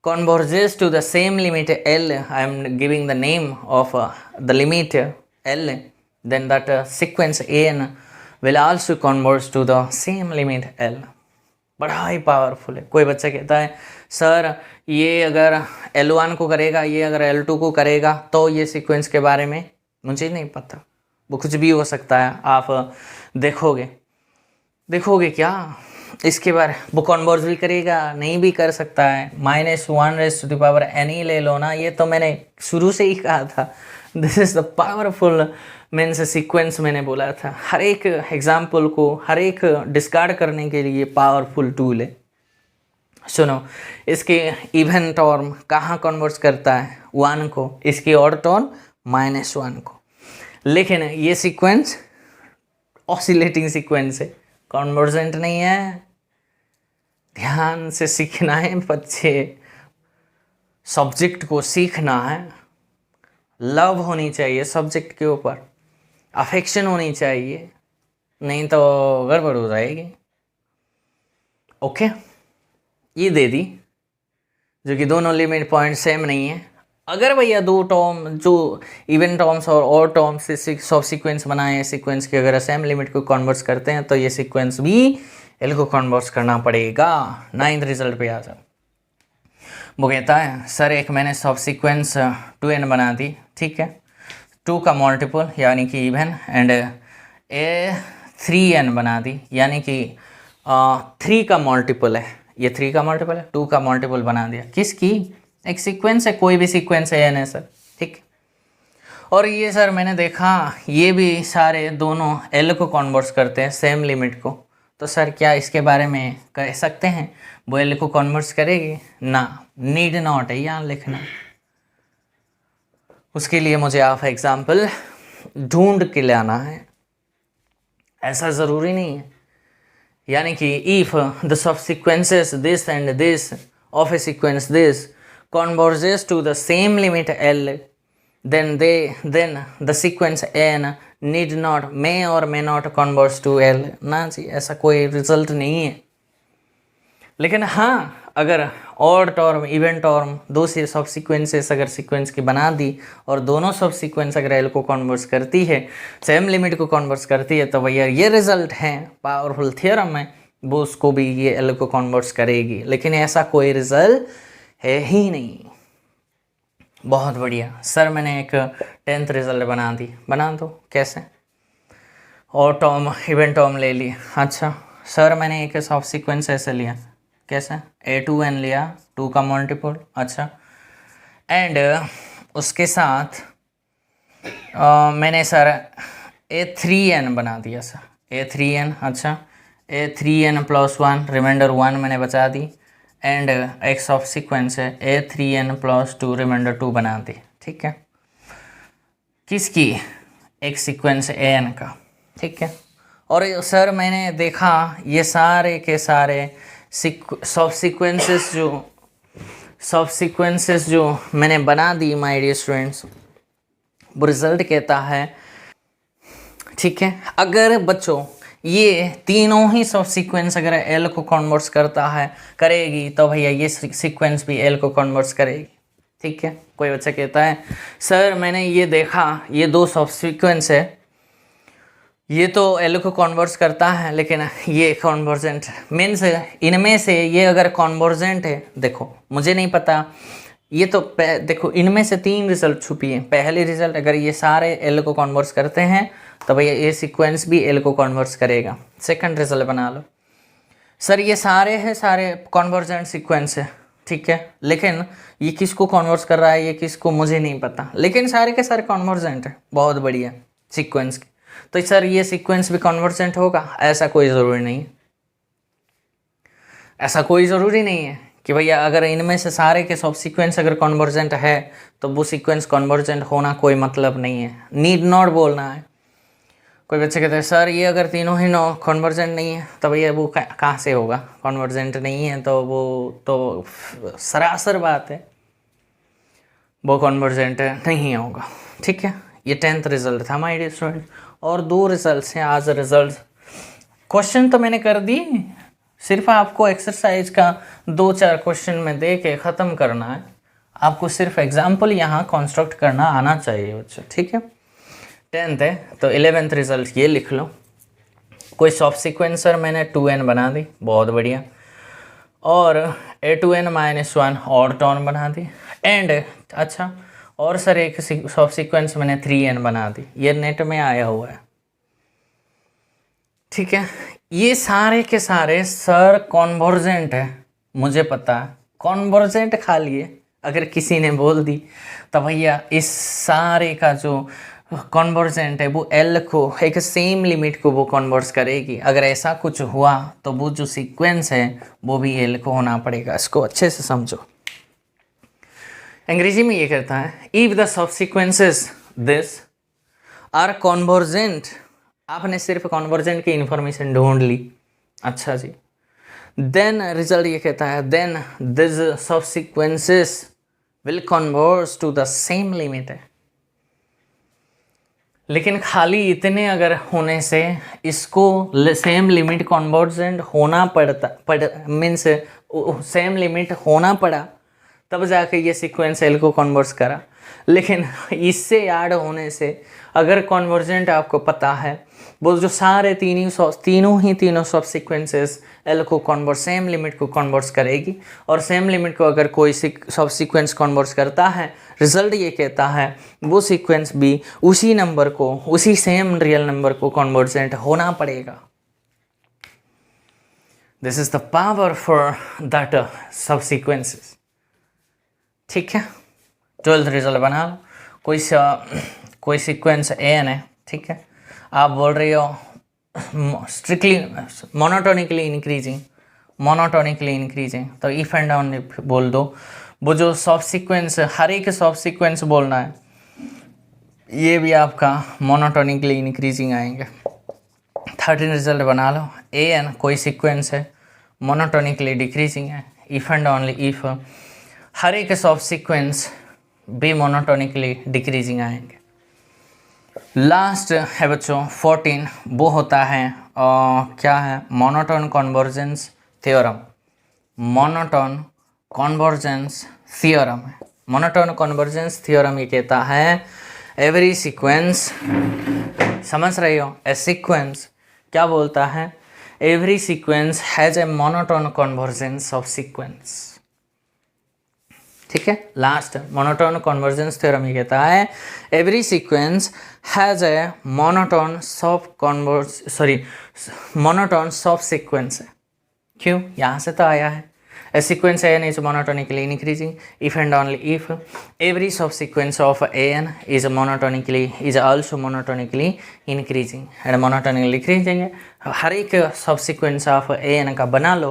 converges to the same limit L, I am giving the name of the limit L, then that sequence An will also converge to the same limit L। बड़ा ही powerful है। कोई बच्चा कहता है sir ये अगर L1 को करेगा, ये अगर L2 को करेगा, तो ये सीक्वेंस के बारे में मुझे नहीं पता, वो कुछ भी हो सकता है, आप देखोगे क्या इसके बारे, वो कन्वर्ज भी करेगा, नहीं भी कर सकता है, -1n ही ले लो ना, ये तो मैंने शुरू से ही कहा था। This is the powerful means sequence मैंने बोला था। हर एक एग्जाम्पल को, हर एक डिस्कार्ड करने के लिए पावरफुल टूल है। सुनो, इसके इवन टर्म कहाँ कन्वर्ट करता है? 1 को, इसकी ऑड टर्म -1 को। लेकिन ये सीक्वेंस ऑसिलेटिंग सीक्वेंस है, कन्वर्जेंट नहीं है। ध्यान से सीखना है बच्चे, सब्जेक्ट को सीखना है, लव होनी चाहिए सब्जेक्ट के ऊपर, अफेक्शन होनी चाहिए, नहीं तो गड़बड़ हो जाएगी। ओके, ये दे दी जो कि दोनों लिमिट पॉइंट सेम नहीं है। अगर भैया 2 टर्म जो इवन टर्म्स और ऑड टर्म्स से सब सीक्वेंस बनाए, सीक्वेंस की अगर सेम लिमिट को कन्वर्ट करते हैं, तो ये सीक्वेंस भी L को कन्वर्ट करना पड़ेगा। 9th रिजल्ट पे आ जाओ। वो कहता है सर एक मैंने सब सीक्वेंस 2n बना दी, ठीक है, 2 का मल्टीपल यानी कि इवन, एंड 3n बना दी यानी कि 3 का मल्टीपल है, ये 3 का मल्टीपल है, 2 का मल्टीपल बना दिया। किसकी? एक सीक्वेंस है, कोई भी सीक्वेंस है एन है सर, ठीक। और ये सर मैंने देखा ये भी सारे दोनों L को कन्वर्ट करते हैं सेम लिमिट को, तो सर क्या इसके बारे में कह सकते हैं वो L को कन्वर्ट करेगी? ना, नीड नॉट है यहाँ लिखना। उसके लिए मुझे आप एग्जाम्पल ढूंढ के लाना है, ऐसा ज़रूरी नहीं है। यानी कि if the subsequences this and this of a sequence this converges to the same limit L, then the sequence N may or may not converge to L। ना जी, ऐसा कोई रिजल्ट नहीं है। लेकिन हाँ, अगर और टर्म इवेंट टर्म दो से सब सीक्वेंसेस अगर सीक्वेंस की बना दी और दोनों सब सीक्वेंस अगर एल को कन्वर्स करती है, सेम लिमिट को कन्वर्स करती है, तो भैया ये रिजल्ट है, पावरफुल थियरम है, वो उसको भी ये एल को कन्वर्स करेगी। लेकिन ऐसा कोई रिजल्ट है ही नहीं। बहुत बढ़िया सर, मैंने एक 10th रिजल्ट बना दो कैसे, और टर्म इवेंट टर्म ले ली। अच्छा सर, मैंने एक सब सीक्वेंस ऐसे लिया, कैसे, A2n लिया, 2 का मल्टीपल। अच्छा, एंड उसके साथ मैंने सर A3n बना दिया सर, A3n। अच्छा, A3n + 1 रिमाइंडर 1 मैंने बचा दी, एंड एक सब सीक्वेंस है A3n + 2 रिमाइंडर 2 बना दी। ठीक है, किसकी, एक सीक्वेंस an का। ठीक है, और सर मैंने देखा ये सारे के सारे सब सीक्वेंसेस जो मैंने बना दी माय डियर स्टूडेंट्स, वो रिजल्ट कहता है, ठीक है, अगर बच्चों ये तीनों ही सब सीक्वेंस अगर एल को कन्वर्ट्स करेगी, तो भैया ये सीक्वेंस भी एल को कन्वर्ट्स करेगी। ठीक है, कोई बच्चा कहता है सर मैंने ये देखा ये दो सब सीक्वेंस है, ये तो एल को कन्वर्ट्स करता है, लेकिन ये कन्वर्जेंट मीन्स इनमें से ये अगर कन्वर्जेंट है, देखो मुझे नहीं पता, ये तो देखो इनमें से 3 रिजल्ट छुपी है। पहली रिजल्ट, अगर ये सारे एल को कन्वर्ट्स करते हैं तो भैया ये सीक्वेंस भी एल को कन्वर्ट्स करेगा। सेकंड रिजल्ट बना लो, सर ये सारे कन्वर्जेंट सीक्वेंस है, ठीक है, लेकिन ये किसको कन्वर्ट्स कर रहा है, ये किसको, मुझे नहीं पता, लेकिन सारे के सारे कन्वर्जेंट है। बहुत बढ़िया सीक्वेंस की, तो सर ये सीक्वेंस भी कन्वर्जेंट होगा, ऐसा कोई ज़रूरी नहीं, ऐसा कोई ज़रूरी नहीं है कि भैया अगर इनमें से सारे के सब सीक्वेंस अगर कन्वर्जेंट है तो वो सीक्वेंस कन्वर्जेंट होना कोई मतलब नहीं है, नीड नॉट बोलना है। कोई बच्चे कहते हैं सर ये अगर तीनों ही कन्वर्जेंट नहीं है तो भैया वो कहाँ से होगा, कन्वर्जेंट नहीं है तो वो तो सरासर बात है, वो कन्वर्जेंट नहीं होगा। ठीक है, ये 10th रिजल्ट था माय डियर स्टूडेंट, और 2 रिजल्ट्स हैं आज। रिजल्ट क्वेश्चन तो मैंने कर दी, सिर्फ आपको एक्सरसाइज का 2-4 क्वेश्चन में दे के ख़त्म करना है, आपको सिर्फ एग्जाम्पल यहाँ कंस्ट्रक्ट करना आना चाहिए बच्चों। ठीक है, 10th है तो 11th रिजल्ट ये लिख लो। कोई सब सीक्वेंसर मैंने 2n बना दी, बहुत बढ़िया, और A2n - 1 और टर्म बना दी, एंड अच्छा, और सर एक सब सीक्वेंस मैंने 3n बना दी, ये नेट में आया हुआ है। ठीक है, ये सारे के सारे सर कॉन्वर्जेंट है, मुझे पता है कॉन्वर्जेंट, खा लिए अगर किसी ने बोल दी तो भैया इस सारे का जो कॉन्वर्जेंट है वो एल को एक सेम लिमिट को वो कन्वर्ट्स करेगी। अगर ऐसा कुछ हुआ तो वो जो सीक्वेंस है वो भी एल को होना पड़ेगा, इसको अच्छे से समझो। अंग्रेजी में ये कहता है if the subsequences this are convergent, आपने सिर्फ कॉन्वर्जेंट की इंफॉर्मेशन ढूंढ ली, अच्छा जी, देन रिजल्ट ये कहता है then this subsequences will converge to the same limit है। लेकिन खाली इतने अगर होने से इसको सेम लिमिट कन्वर्जेंट होना मीन्स सेम लिमिट होना पड़ा, तब जाके ये सीक्वेंस एल को कन्वर्स करा। लेकिन इससे ऐड होने से अगर कन्वर्जेंट आपको पता है, वो जो सारे तीनों सब सीक्वेंसेस एल को कन्वर्ट सेम लिमिट को कन्वर्ट्स करेगी, और सेम लिमिट को अगर कोई सब सीक्वेंस कन्वर्ट्स करता है, रिजल्ट ये कहता है वो सीक्वेंस भी उसी नंबर को, उसी सेम रियल नंबर को कन्वर्जेंट होना पड़ेगा। This is the power for that सब सीक्वेंसेस। ठीक है, 12th रिजल्ट बना लो। कोई सीक्वेंस एन है, ठीक है, आप बोल रहे हो स्ट्रिक्टली मोनोटोनिकली इंक्रीजिंग, तो इफ एंड डाउन बोल दो। वो जो सब सीक्वेंस, हर एक सब सीक्वेंस बोलना है, ये भी आपका मोनोटोनिकली इंक्रीजिंग आएंगे। 13 रिजल्ट बना लो। एन कोई सीक्वेंस है, मोनोटोनिकली डिक्रीजिंग है, इफ एंड ओनली इफ हर एक सब सीक्वेंस भी मोनोटोनिकली डिक्रीजिंग आएंगे। लास्ट है बच्चों 14, वो होता है क्या है, monotone convergence theorem. Monotone convergence theorem है। मोनोटोन कन्वर्जेंस थियोरम ये कहता है एवरी सीक्वेंस, समझ रही हो, ए सीक्वेंस क्या बोलता है, every sequence has a monotone convergence of sequence. ठीक है, लास्ट मोनोटोन कन्वर्जेंस थ्योरम ये कहता है every sequence has a monotone monotone सब सीक्वेंस है। क्यों, यहाँ से तो आया है a sequence an is monotonically increasing if and only if every subsequence of an is also monotonically increasing and monotonically increasing है, हर एक subsequence of an का बना लो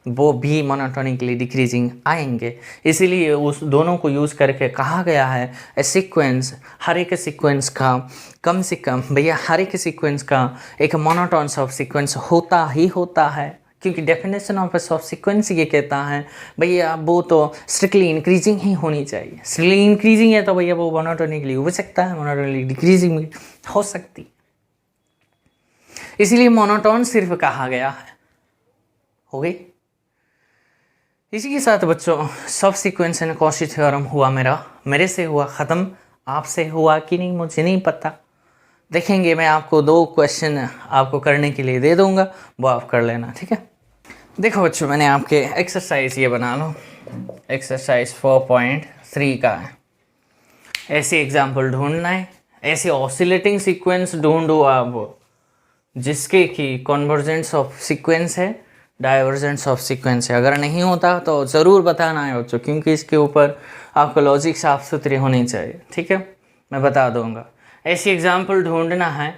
वो भी मोनोटोनिकली डिक्रीजिंग आएंगे। इसीलिए उस दोनों को यूज़ करके कहा गया है ए सीक्वेंस, हर एक सीक्वेंस का कम से कम भैया हर एक सीक्वेंस का एक मोनोटोन सब सीक्वेंस होता ही होता है, क्योंकि डेफिनेशन ऑफ ए सब सीक्वेंस ये कहता है भैया वो तो स्ट्रिक्टली इंक्रीजिंग ही होनी चाहिए। स्ट्रिक्टली इंक्रीजिंग है तो भैया वो मोनोटोनिकली हो सकता है, मोनोटोनिकली डिक्रीजिंग भी हो सकती, इसीलिए मोनोटोन सिर्फ कहा गया है। हो गई। इसी के साथ बच्चों सब सीक्वेंस एंड कॉची थ्योरम हुआ मेरे से हुआ ख़त्म। आपसे हुआ कि नहीं मुझे नहीं पता, देखेंगे। मैं आपको 2 क्वेश्चन आपको करने के लिए दे दूंगा, वो आप कर लेना, ठीक है। देखो बच्चों मैंने आपके एक्सरसाइज ये बना लो, एक्सरसाइज 4.3 का है। ऐसी एग्जाम्पल ढूंढना है, ऐसी ऑसिलेटिंग सीक्वेंस ढूंढो आप जिसके की कन्वर्जेंस ऑफ सीक्वेंस है, डाइवर्जेंस ऑफ सीक्वेंस है। अगर नहीं होता तो ज़रूर बताना है बच्चों, क्योंकि इसके ऊपर आपको लॉजिक साफ सुथरी होनी चाहिए, ठीक है। मैं बता दूंगा। ऐसी एग्जाम्पल ढूंढना है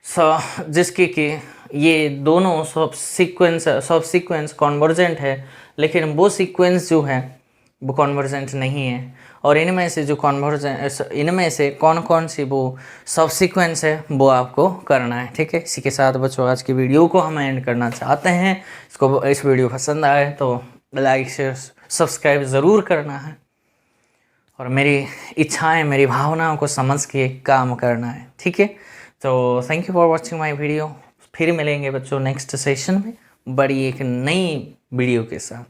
जिसके कि ये दोनों सब सीक्वेंस कन्वर्जेंट है, लेकिन वो सीक्वेंस जो है वो कन्वर्जेंट नहीं है, और इनमें से जो इनमें से कौन कौन सी वो सब सीक्वेंस है वो आपको करना है, ठीक है। इसी के साथ बच्चों आज की वीडियो को हम एंड करना चाहते हैं। इस वीडियो पसंद आए तो लाइक शेयर सब्सक्राइब ज़रूर करना है, और मेरी इच्छाएं मेरी भावनाओं को समझ के काम करना है, ठीक है। तो thank you for watching my video. फिर मिलेंगे बच्चों नेक्स्ट सेशन में बड़ी एक नई वीडियो के साथ।